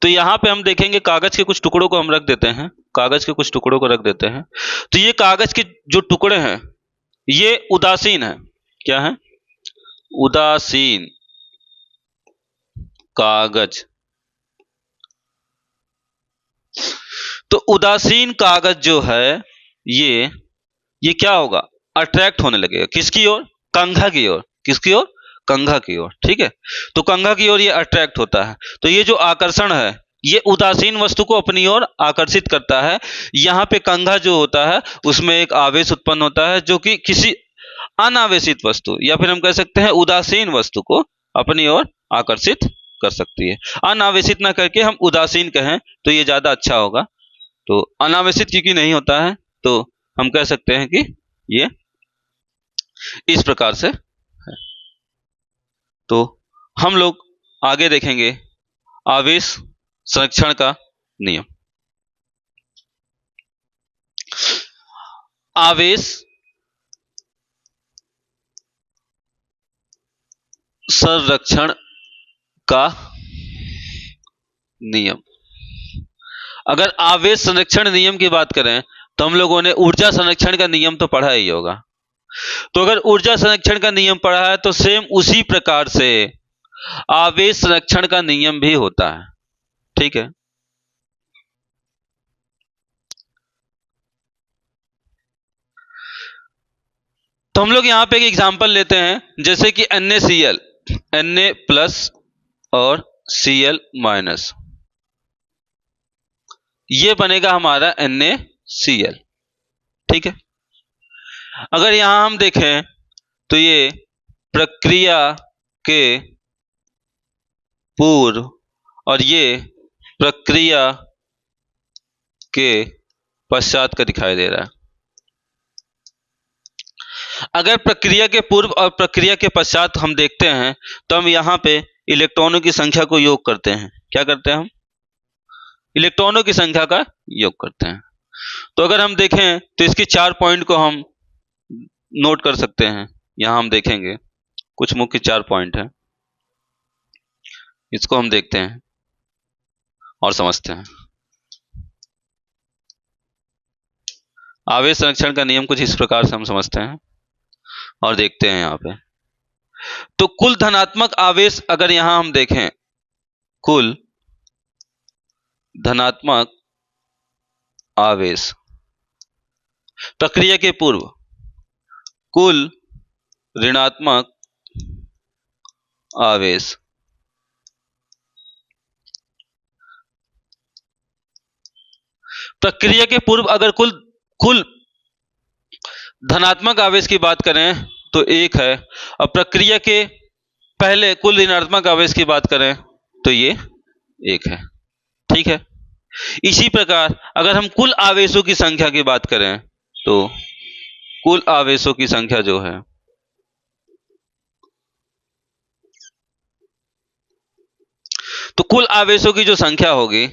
तो यहां पे हम देखेंगे कागज के कुछ टुकड़ों को हम रख देते हैं, कागज के कुछ टुकड़ों को रख देते हैं। तो ये कागज के जो टुकड़े हैं ये उदासीन है। क्या है? उदासीन कागज। तो उदासीन कागज जो है ये क्या होगा, अट्रैक्ट होने लगेगा किसकी ओर, कंघा की ओर। किसकी ओर? कंघा की ओर। ठीक है, तो कंघा की ओर ये अट्रैक्ट होता है। तो ये जो आकर्षण है ये उदासीन वस्तु को अपनी ओर आकर्षित करता है। यहाँ पे कंघा जो होता है उसमें एक आवेश उत्पन्न होता है, जो कि किसी अनावेशित वस्तु या फिर हम कह सकते हैं उदासीन वस्तु को अपनी ओर आकर्षित कर सकती है। अनावेशित ना करके हम उदासीन कहें तो ये ज्यादा अच्छा होगा। तो अनावेशित क्योंकि नहीं होता है तो हम कह सकते हैं कि ये इस प्रकार से है। तो हम लोग आगे देखेंगे आवेश संरक्षण का नियम। आवेश संरक्षण का नियम। अगर आवेश संरक्षण नियम की बात करें तो हम लोगों ने ऊर्जा संरक्षण का नियम तो पढ़ा ही होगा। तो अगर ऊर्जा संरक्षण का नियम पढ़ा है तो सेम उसी प्रकार से आवेश संरक्षण का नियम भी होता है। ठीक है, तो हम लोग यहां पे एक एग्जांपल लेते हैं, जैसे कि NaCl, Na प्लस और Cl माइनस, ये बनेगा हमारा NaCl। ठीक है, अगर यहां हम देखें तो ये प्रक्रिया के पूर्व और ये प्रक्रिया के पश्चात का दिखाई दे रहा है। अगर प्रक्रिया के पूर्व और प्रक्रिया के पश्चात हम देखते हैं तो हम यहाँ पे इलेक्ट्रॉनों की संख्या को योग करते हैं। क्या करते हैं हम? इलेक्ट्रॉनों की संख्या का योग करते हैं। तो अगर हम देखें तो इसके 4 पॉइंट को हम नोट कर सकते हैं। यहां हम देखेंगे कुछ मुख्य 4 पॉइंट हैं, इसको हम देखते हैं और समझते हैं। आवेश संरक्षण का नियम कुछ इस प्रकार से हम समझते हैं और देखते हैं यहां पे। तो कुल धनात्मक आवेश अगर यहां हम देखें, कुल धनात्मक आवेश प्रक्रिया के पूर्व, कुल ऋणात्मक आवेश प्रक्रिया के पूर्व अगर कुल धनात्मक आवेश की बात करें तो 1 है, और प्रक्रिया के पहले कुल ऋणात्मक आवेश की बात करें तो ये 1 है। ठीक है, इसी प्रकार अगर हम कुल आवेशों की संख्या की बात करें तो कुल आवेशों की संख्या जो है तो कुल आवेशों की जो संख्या होगी,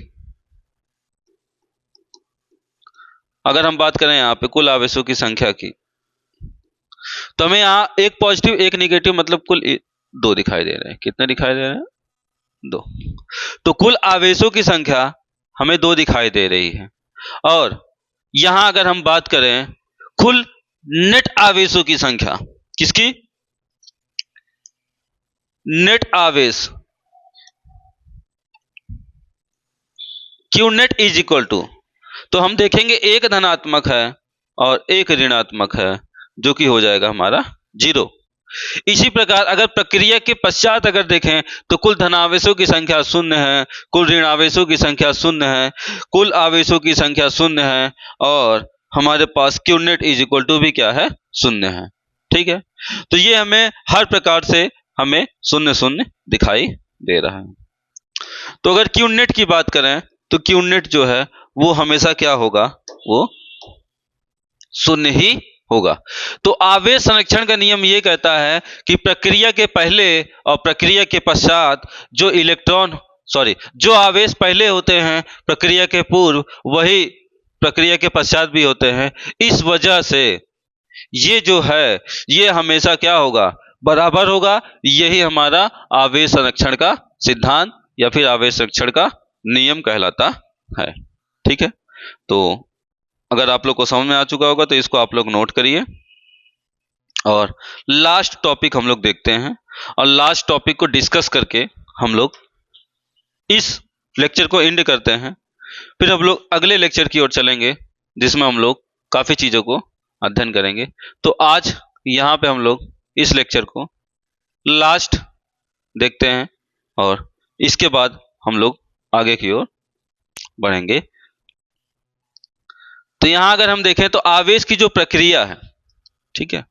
अगर हम बात करें यहां पे कुल आवेशों की संख्या की, तो हमें यहां एक पॉजिटिव एक नेगेटिव मतलब कुल 2 दिखाई दे रहे हैं। कितने दिखाई दे रहे हैं? 2। तो कुल आवेशों की संख्या हमें 2 दिखाई दे रही है। और यहां अगर हम बात करें कुल नेट आवेशों की संख्या, किसकी? नेट आवेश, Q net is equal to, तो हम देखेंगे एक धनात्मक है और एक ऋणात्मक है, जो कि हो जाएगा हमारा 0। इसी प्रकार अगर प्रक्रिया के पश्चात अगर देखें तो कुल धनावेशों की संख्या 0 है, कुल ऋणावेशों की संख्या 0 है, कुल आवेशों की संख्या 0 है, और हमारे पास Q net is equal to भी क्या है? 0 है। ठीक है, तो ये हमें हर प्रकार से हमें 0 0 दिखाई दे रहा है। तो अगर Q नेट की बात करें तो Q नेट जो है वो हमेशा क्या होगा? वो 0 ही होगा। तो आवेश संरक्षण का नियम ये कहता है कि प्रक्रिया के पहले और प्रक्रिया के पश्चात जो आवेश पहले होते हैं प्रक्रिया के पूर्व, वही प्रक्रिया के पश्चात भी होते हैं। इस वजह से ये जो है ये हमेशा क्या होगा? बराबर होगा। यही हमारा आवेश संरक्षण का सिद्धांत या फिर आवेश संरक्षण का नियम कहलाता है। ठीक है, तो अगर आप लोग को समझ में आ चुका होगा तो इसको आप लोग नोट करिए। और लास्ट टॉपिक हम लोग देखते हैं, और लास्ट टॉपिक को डिस्कस करके हम लोग इस लेक्चर को एंड करते हैं। फिर हम लोग अगले लेक्चर की ओर चलेंगे जिसमें हम लोग काफी चीजों को अध्ययन करेंगे। तो आज यहाँ पे हम लोग इस लेक्चर को लास्ट देखते हैं और इसके बाद हम लोग आगे की ओर बढ़ेंगे। तो यहां अगर हम देखें तो आवेश की जो प्रक्रिया है, ठीक है,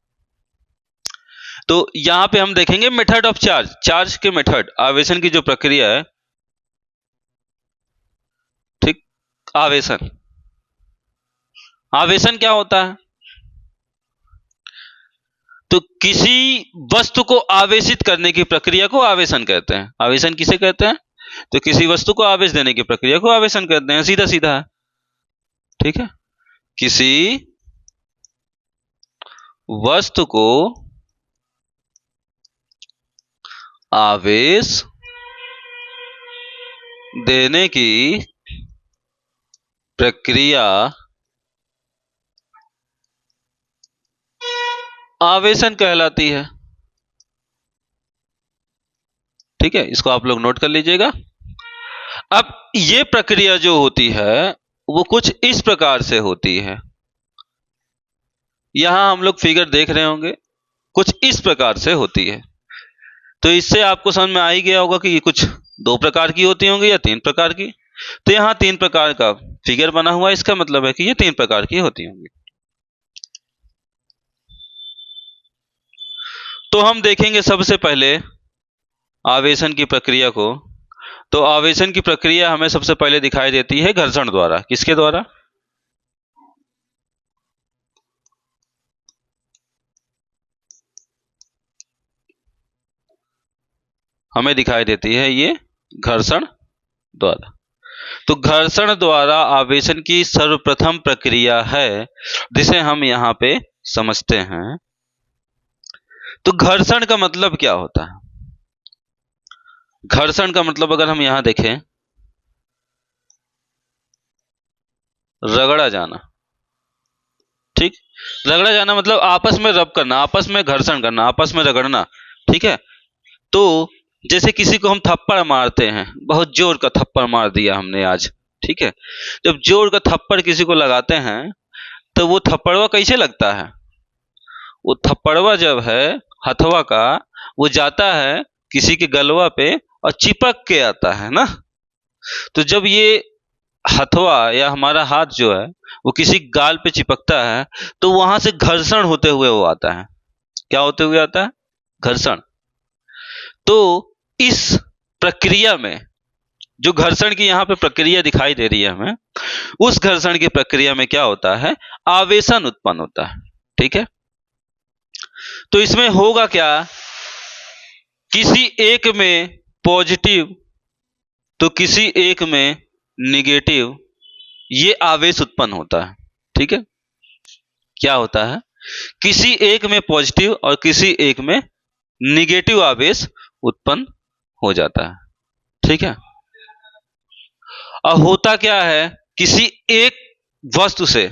तो यहां पे हम देखेंगे मेथड ऑफ चार्ज के मेथड, आवेशन की जो प्रक्रिया है, ठीक। आवेशन क्या होता है? तो किसी वस्तु को आवेशित करने की प्रक्रिया को आवेशन कहते हैं। आवेशन किसे कहते हैं? तो किसी वस्तु को आवेश देने की प्रक्रिया को आवेशन कहते हैं, सीधा सीधा है। ठीक है, किसी वस्तु को आवेश देने की प्रक्रिया आवेशन कहलाती है। ठीक है, इसको आप लोग नोट कर लीजिएगा। अब ये प्रक्रिया जो होती है वो कुछ इस प्रकार से होती है। यहां हम लोग फिगर देख रहे होंगे, कुछ इस प्रकार से होती है। तो इससे आपको समझ में आ ही गया होगा कि ये कुछ 2 प्रकार की होती होंगी या 3 प्रकार की। तो यहां 3 प्रकार का फिगर बना हुआ है, इसका मतलब है कि ये 3 प्रकार की होती होंगी। तो हम देखेंगे सबसे पहले आवेशन की प्रक्रिया को। तो आवेशन की प्रक्रिया हमें सबसे पहले दिखाई देती है घर्षण द्वारा। किसके द्वारा? हमें दिखाई देती है ये घर्षण द्वारा। तो घर्षण द्वारा आवेशन की सर्वप्रथम प्रक्रिया है जिसे हम यहां पे समझते हैं। तो घर्षण का मतलब क्या होता है? घर्षण का मतलब अगर हम यहां देखें, रगड़ा जाना। ठीक, रगड़ा जाना मतलब आपस में रब करना, आपस में घर्षण करना, आपस में रगड़ना। ठीक है, तो जैसे किसी को हम थप्पड़ मारते हैं, बहुत जोर का थप्पड़ मार दिया हमने आज। ठीक है, जब जोर का थप्पड़ किसी को लगाते हैं तो वो थप्पड़वा कैसे लगता है? वो थप्पड़वा जब है हथवा का, वो जाता है किसी के गलवा पे और चिपक के आता है ना। तो जब ये हथवा या हमारा हाथ जो है वो किसी गाल पे चिपकता है तो वहां से घर्षण होते हुए वो आता है। क्या होते हुए आता है? घर्षण। तो इस प्रक्रिया में जो घर्षण की यहाँ पे प्रक्रिया दिखाई दे रही है हमें, उस घर्षण की प्रक्रिया में क्या होता है? आवेशन उत्पन्न होता है। ठीक है, तो इसमें होगा क्या? किसी एक में पॉजिटिव तो किसी एक में निगेटिव ये आवेश उत्पन्न होता है। ठीक है, क्या होता है? किसी एक में पॉजिटिव और किसी एक में निगेटिव आवेश उत्पन्न हो जाता है। ठीक है, अब होता क्या है? किसी एक वस्तु से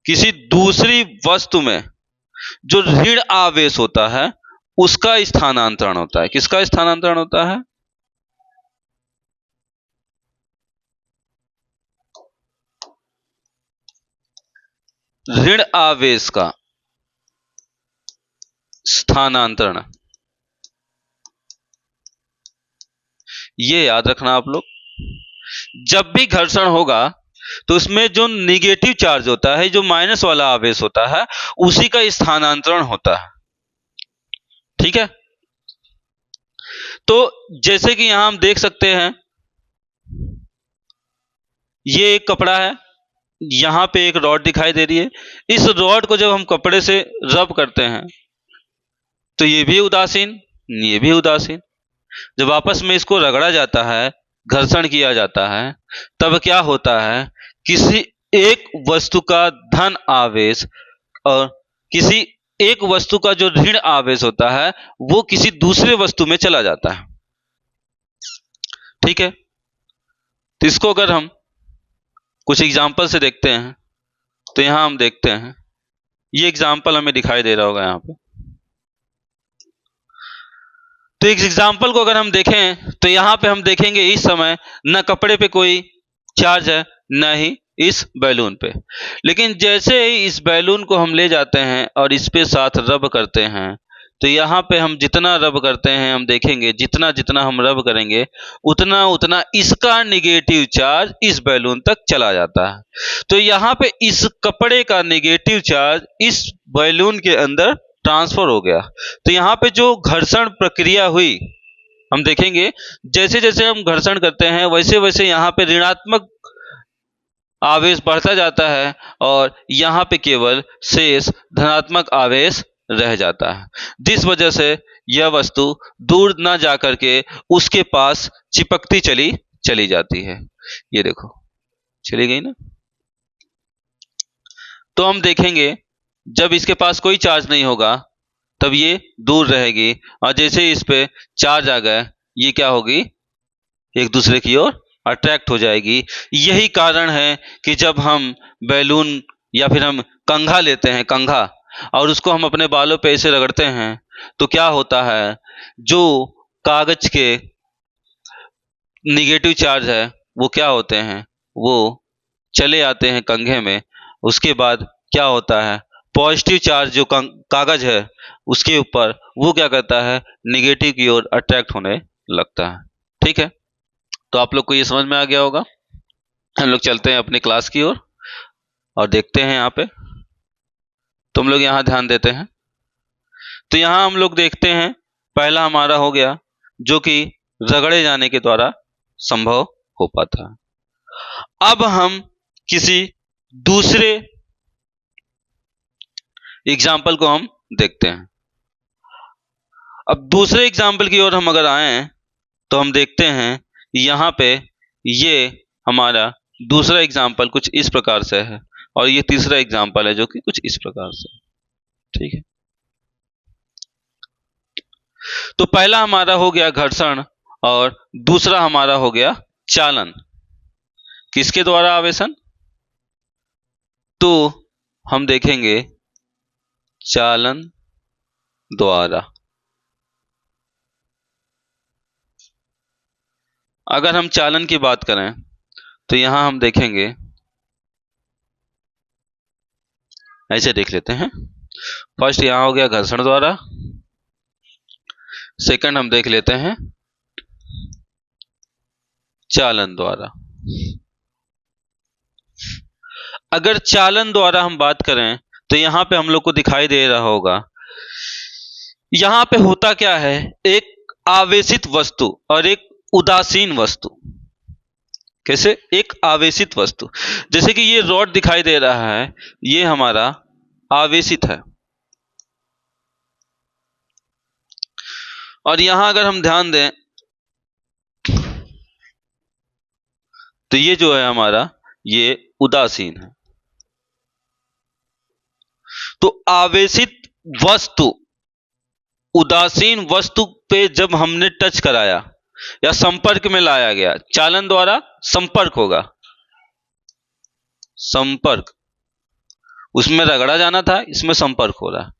किसी दूसरी वस्तु में जो ऋण आवेश होता है उसका स्थानांतरण होता है। किसका स्थानांतरण होता है? ऋण आवेश का स्थानांतरण। ये याद रखना आप लोग, जब भी घर्षण होगा तो उसमें जो निगेटिव चार्ज होता है, जो माइनस वाला आवेश होता है, उसी का स्थानांतरण होता है। ठीक है, तो जैसे कि यहां हम देख सकते हैं, ये एक कपड़ा है, यहां पे एक रॉड दिखाई दे रही है। इस रॉड को जब हम कपड़े से रब करते हैं तो ये भी उदासीन, ये भी उदासीन। जब आपस में इसको रगड़ा जाता है, घर्षण किया जाता है, तब क्या होता है? किसी एक वस्तु का धन आवेश और किसी एक वस्तु का जो ऋण आवेश होता है वो किसी दूसरे वस्तु में चला जाता है। ठीक है, तो इसको अगर हम कुछ एग्जाम्पल से देखते हैं तो यहां हम देखते हैं, ये एग्जाम्पल हमें दिखाई दे रहा होगा यहां पे। तो इस एग्जाम्पल को अगर हम देखें तो यहां पे हम देखेंगे इस समय न कपड़े पे कोई चार्ज है न ही इस बैलून पे। लेकिन जैसे ही इस बैलून को हम ले जाते हैं और इस पे साथ रब करते हैं तो यहाँ पे हम जितना रब करते हैं हम देखेंगे जितना जितना हम रब करेंगे उतना उतना इसका निगेटिव चार्ज इस बैलून तक चला जाता है। तो यहाँ पे इस कपड़े का निगेटिव चार्ज इस बैलून के अंदर ट्रांसफर हो गया। तो यहाँ पे जो घर्षण प्रक्रिया हुई हम देखेंगे, जैसे जैसे हम घर्षण करते हैं वैसे वैसे यहाँ पे ऋणात्मक आवेश बढ़ता जाता है और यहाँ पे केवल शेष धनात्मक आवेश रह जाता है, जिस वजह से यह वस्तु दूर ना जा करके उसके पास चिपकती चली जाती है। ये देखो चली गई ना। तो हम देखेंगे जब इसके पास कोई चार्ज नहीं होगा तब ये दूर रहेगी, और जैसे ही इस पे चार्ज आ गए ये क्या होगी, एक दूसरे की ओर अट्रैक्ट हो जाएगी। यही कारण है कि जब हम बैलून या फिर हम कंघा लेते हैं, कंघा, और उसको हम अपने बालों पे ऐसे रगड़ते हैं तो क्या होता है, जो कागज के निगेटिव चार्ज है वो क्या होते हैं, वो चले आते हैं कंघे में। उसके बाद क्या होता है, पॉजिटिव चार्ज जो कागज है उसके ऊपर वो क्या करता है, निगेटिव की ओर अट्रैक्ट होने लगता है। ठीक है, तो आप लोग को ये समझ में आ गया होगा। हम लोग चलते हैं अपनी क्लास की ओर और देखते हैं यहाँ पे। तुम लोग यहाँ ध्यान देते हैं तो यहाँ हम लोग देखते हैं पहला हमारा हो गया जो कि रगड़े जाने के द्वारा संभव हो पाता है। अब हम किसी दूसरे एग्जाम्पल को हम देखते हैं। अब दूसरे एग्जाम्पल की ओर हम अगर आए तो हम देखते हैं यहाँ पे ये हमारा दूसरा एग्जाम्पल कुछ इस प्रकार से है और ये तीसरा एग्जाम्पल है जो कि कुछ इस प्रकार से। ठीक है, तो पहला हमारा हो गया घर्षण और दूसरा हमारा हो गया चालन। किसके द्वारा आवेशन, तो हम देखेंगे चालन द्वारा। अगर हम चालन की बात करें तो यहां हम देखेंगे, ऐसे देख लेते हैं। फर्स्ट यहां हो गया घर्षण द्वारा, सेकंड हम देख लेते हैं चालन द्वारा। अगर चालन द्वारा हम बात करें तो यहां पे हम लोग को दिखाई दे रहा होगा, यहां पे होता क्या है, एक आवेशित वस्तु और एक उदासीन वस्तु। कैसे, एक आवेशित वस्तु, जैसे कि ये रॉड दिखाई दे रहा है, ये हमारा आवेशित है, और यहां अगर हम ध्यान दें तो ये जो है हमारा ये उदासीन है। तो आवेशित वस्तु उदासीन वस्तु पे जब हमने टच कराया या संपर्क में लाया गया, चालन द्वारा संपर्क होगा, संपर्क, उसमें रगड़ा जाना था, इसमें संपर्क हो रहा है।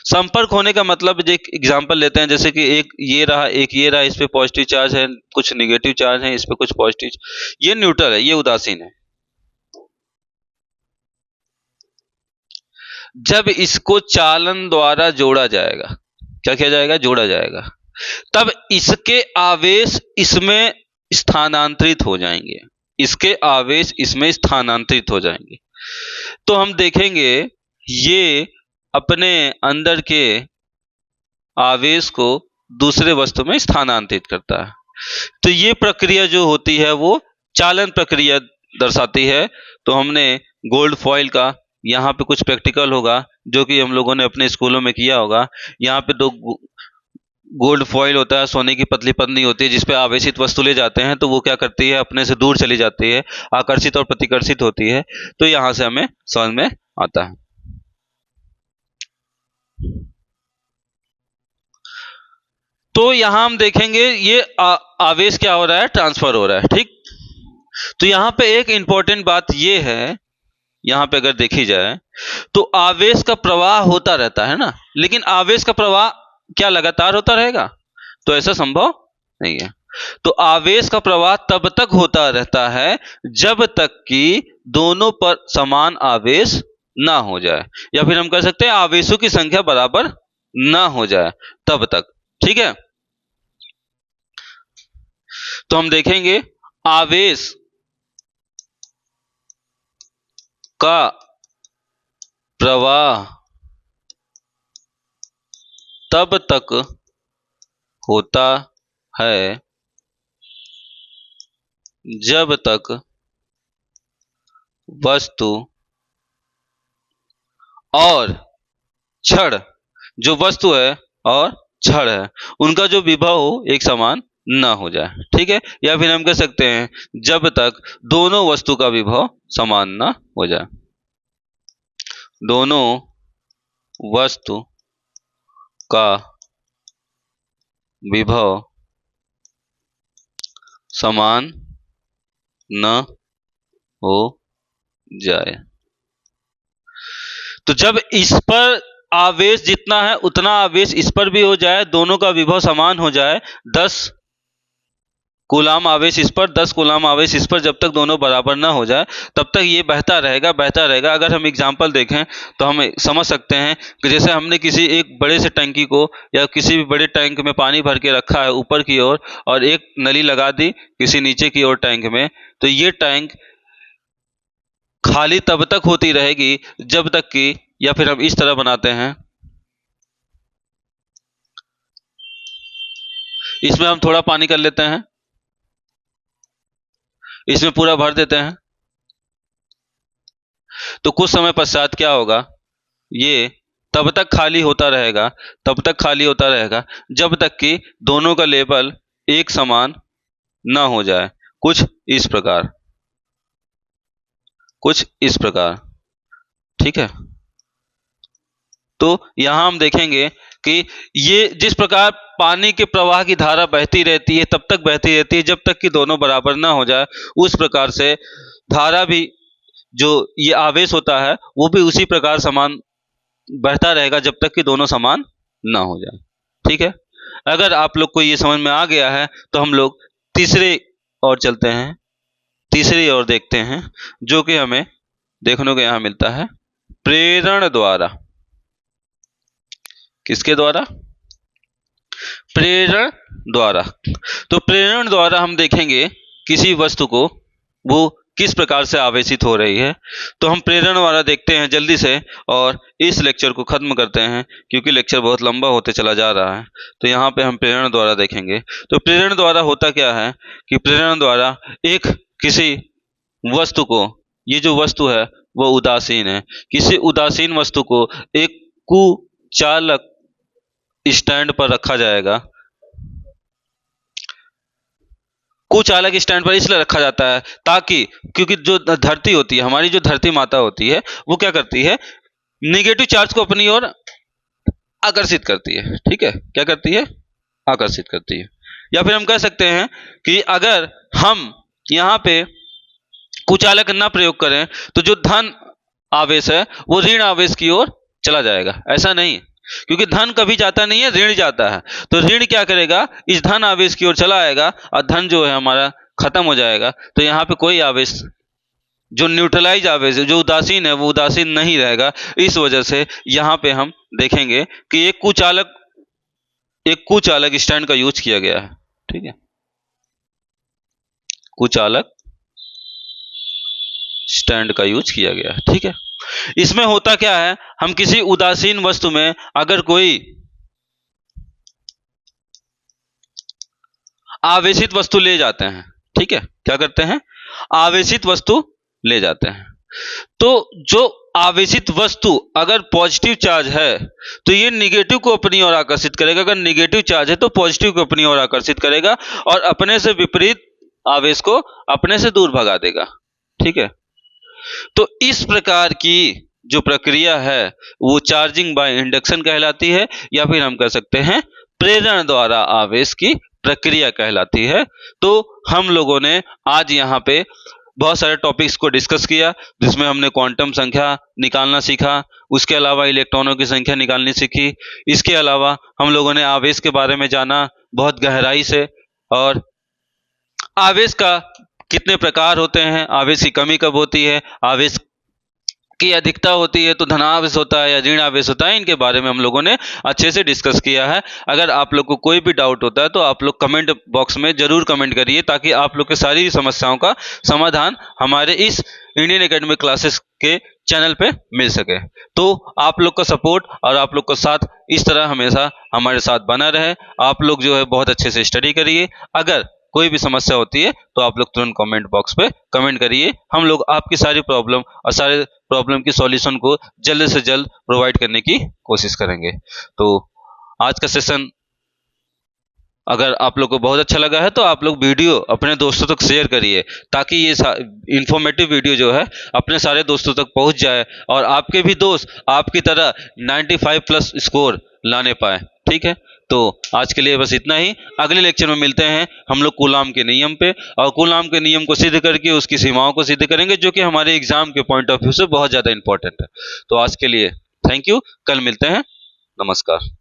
संपर्क होने का मतलब, एक एग्जांपल लेते हैं, जैसे कि एक ये रहा, एक ये रहा, इस पे पॉजिटिव चार्ज है, कुछ निगेटिव चार्ज है, इस पे कुछ पॉजिटिव, ये न्यूट्रल है, ये उदासीन है। जब इसको चालन द्वारा जोड़ा जाएगा, क्या किया जाएगा, जोड़ा जाएगा, तब इसके आवेश इसमें स्थानांतरित हो जाएंगे, इसके आवेश इसमें स्थानांतरित हो जाएंगे। तो हम देखेंगे ये अपने अंदर के आवेश को दूसरे वस्तु में स्थानांतरित करता है। तो ये प्रक्रिया जो होती है वो चालन प्रक्रिया दर्शाती है। तो हमने गोल्ड फॉइल का यहाँ पे कुछ प्रैक्टिकल होगा जो कि हम लोगों ने अपने स्कूलों में किया होगा। यहाँ पे दो गोल्ड फॉइल होता है, सोने की पतली पन्नी होती है, जिसपे आवेशित वस्तु ले जाते हैं तो वो क्या करती है, अपने से दूर चली जाती है, आकर्षित और प्रतिकर्षित होती है। तो यहां से हमें समझ में आता है। तो यहां हम देखेंगे ये आवेश क्या हो रहा है, ट्रांसफर हो रहा है। ठीक, तो यहां पे एक इंपॉर्टेंट बात ये है, यहां पे अगर देखी जाए तो आवेश का प्रवाह होता रहता है ना, लेकिन आवेश का प्रवाह क्या लगातार होता रहेगा, तो ऐसा संभव नहीं है। तो आवेश का प्रवाह तब तक होता रहता है जब तक कि दोनों पर समान आवेश ना हो जाए, या फिर हम कह सकते हैं आवेशों की संख्या बराबर ना हो जाए, तब तक। ठीक है, तो हम देखेंगे आवेश का प्रवाह तब तक होता है जब तक वस्तु और छड़ जो वस्तु है और छड़ है उनका जो विभव हो एक समान ना हो जाए, ठीक है। या फिर हम कह सकते हैं जब तक दोनों वस्तु का विभव समान ना हो जाए, दोनों वस्तु का विभव समान न हो जाए। तो जब इस पर आवेश जितना है उतना आवेश इस पर भी हो जाए, दोनों का विभव समान हो जाए, 10 कूलाम आवेश इस पर 10 कूलाम आवेश इस पर, जब तक दोनों बराबर ना हो जाए तब तक ये बहता रहेगा। अगर हम एग्जाम्पल देखें तो हम समझ सकते हैं कि जैसे हमने किसी एक बड़े से टंकी को या किसी भी बड़े टैंक में पानी भर के रखा है ऊपर की ओर और एक नली लगा दी किसी नीचे की ओर टैंक में, तो ये टैंक खाली तब तक होती रहेगी जब तक कि, या फिर हम इस तरह बनाते हैं, इसमें हम थोड़ा पानी कर लेते हैं, इसमें पूरा भर देते हैं, तो कुछ समय पश्चात क्या होगा, ये तब तक खाली होता रहेगा जब तक कि दोनों का लेवल एक समान ना हो जाए, कुछ इस प्रकार, ठीक है। तो यहां हम देखेंगे कि ये जिस प्रकार पानी के प्रवाह की धारा बहती रहती है तब तक बहती रहती है जब तक कि दोनों बराबर ना हो जाए, उस प्रकार से धारा भी, जो ये आवेश होता है वो भी उसी प्रकार समान बहता रहेगा जब तक कि दोनों समान ना हो जाए, ठीक है। अगर आप लोग को ये समझ में आ गया है तो हम लोग तीसरे और चलते हैं, तीसरी ओर देखते हैं, जो कि हमें देखने को यहां मिलता है प्रेरण द्वारा। किसके द्वारा? प्रेरण द्वारा। तो प्रेरण द्वारा हम देखेंगे किसी वस्तु को वो किस प्रकार से आवेशित हो रही है। तो हम प्रेरण द्वारा देखते हैं जल्दी से और इस लेक्चर को खत्म करते हैं क्योंकि लेक्चर बहुत लंबा होते चला जा रहा है। तो यहाँ पे हम प्रेरण द्वारा देखेंगे। तो प्रेरण द्वारा होता क्या है कि प्रेरण द्वारा एक किसी वस्तु को, ये जो वस्तु है वो उदासीन है, किसी उदासीन वस्तु को एक कुचालक स्टैंड पर रखा जाएगा। कुचालक स्टैंड पर इसलिए रखा जाता है ताकि, क्योंकि जो धरती होती है, हमारी जो धरती माता होती है, वो क्या करती है, नेगेटिव चार्ज को अपनी ओर आकर्षित करती है, ठीक है। क्या करती है? आकर्षित करती है। या फिर हम कह सकते हैं कि अगर हम यहाँ पे कुचालक ना प्रयोग करें तो जो धन आवेश है वो ऋण आवेश की ओर चला जाएगा। ऐसा नहीं, क्योंकि धन कभी जाता नहीं है, ऋण जाता है। तो ऋण क्या करेगा, इस धन आवेश की ओर चला आएगा और धन जो है हमारा खत्म हो जाएगा। तो यहाँ पे कोई आवेश, जो न्यूट्रलाइज आवेश है, जो उदासीन है, वो उदासीन नहीं रहेगा। इस वजह से यहाँ पे हम देखेंगे कि एक कुचालक स्टैंड का यूज किया गया है, ठीक है। कुचालक स्टैंड का यूज किया गया है, ठीक है। इसमें होता क्या है, हम किसी उदासीन वस्तु में अगर कोई आवेशित वस्तु ले जाते हैं, ठीक है, क्या करते हैं, आवेशित वस्तु ले जाते हैं। तो जो आवेशित वस्तु अगर पॉजिटिव चार्ज है तो ये निगेटिव को अपनी ओर आकर्षित करेगा, अगर निगेटिव चार्ज है तो पॉजिटिव को अपनी ओर आकर्षित करेगा और अपने से विपरीत आवेश को अपने से दूर भगा देगा, ठीक है। तो इस प्रकार की जो प्रक्रिया है वो चार्जिंग बाय इंडक्शन कहलाती है, या फिर हम कह सकते हैं प्रेरण द्वारा आवेश की प्रक्रिया कहलाती है। तो हम लोगों ने आज यहाँ पे बहुत सारे टॉपिक्स को डिस्कस किया, जिसमें हमने क्वांटम संख्या निकालना सीखा, उसके अलावा इलेक्ट्रॉनों की संख्या निकालनी सीखी, इसके अलावा हम लोगों ने आवेश के बारे में जाना बहुत गहराई से, और आवेश का कितने प्रकार होते हैं, आवेश की कमी कब होती है, आवेश की अधिकता होती है तो धनावेश होता है या ऋण आवेश होता है, इनके बारे में हम लोगों ने अच्छे से डिस्कस किया है। अगर आप लोग को कोई भी डाउट होता है तो आप लोग कमेंट बॉक्स में जरूर कमेंट करिए, ताकि आप लोग के सारी समस्याओं का समाधान हमारे इस इंडियन एकेडमिक क्लासेस के चैनल पे मिल सके। तो आप लोग का सपोर्ट और आप लोग का साथ इस तरह हमेशा हमारे साथ बना रहे। आप लोग जो है बहुत अच्छे से स्टडी करिए। अगर कोई भी समस्या होती है तो आप लोग तुरंत कमेंट बॉक्स पे कमेंट करिए। हम लोग आपकी सारी प्रॉब्लम और सारे प्रॉब्लम की सॉल्यूशन को जल्द से जल्द प्रोवाइड करने की कोशिश करेंगे। तो आज का सेशन अगर आप लोग को बहुत अच्छा लगा है तो आप लोग वीडियो अपने दोस्तों तक शेयर करिए, ताकि ये इंफॉर्मेटिव वीडियो जो है अपने सारे दोस्तों तक पहुंच जाए और आपके भी दोस्त आपकी तरह 95 प्लस स्कोर लाने पाए। ठीक है, तो आज के लिए बस इतना ही। अगले लेक्चर में मिलते हैं हम लोग कूलाम के नियम पे, और कूलाम के नियम को सिद्ध करके उसकी सीमाओं को सिद्ध करेंगे, जो कि हमारे एग्जाम के पॉइंट ऑफ व्यू से बहुत ज़्यादा इंपॉर्टेंट है। तो आज के लिए थैंक यू, कल मिलते हैं, नमस्कार।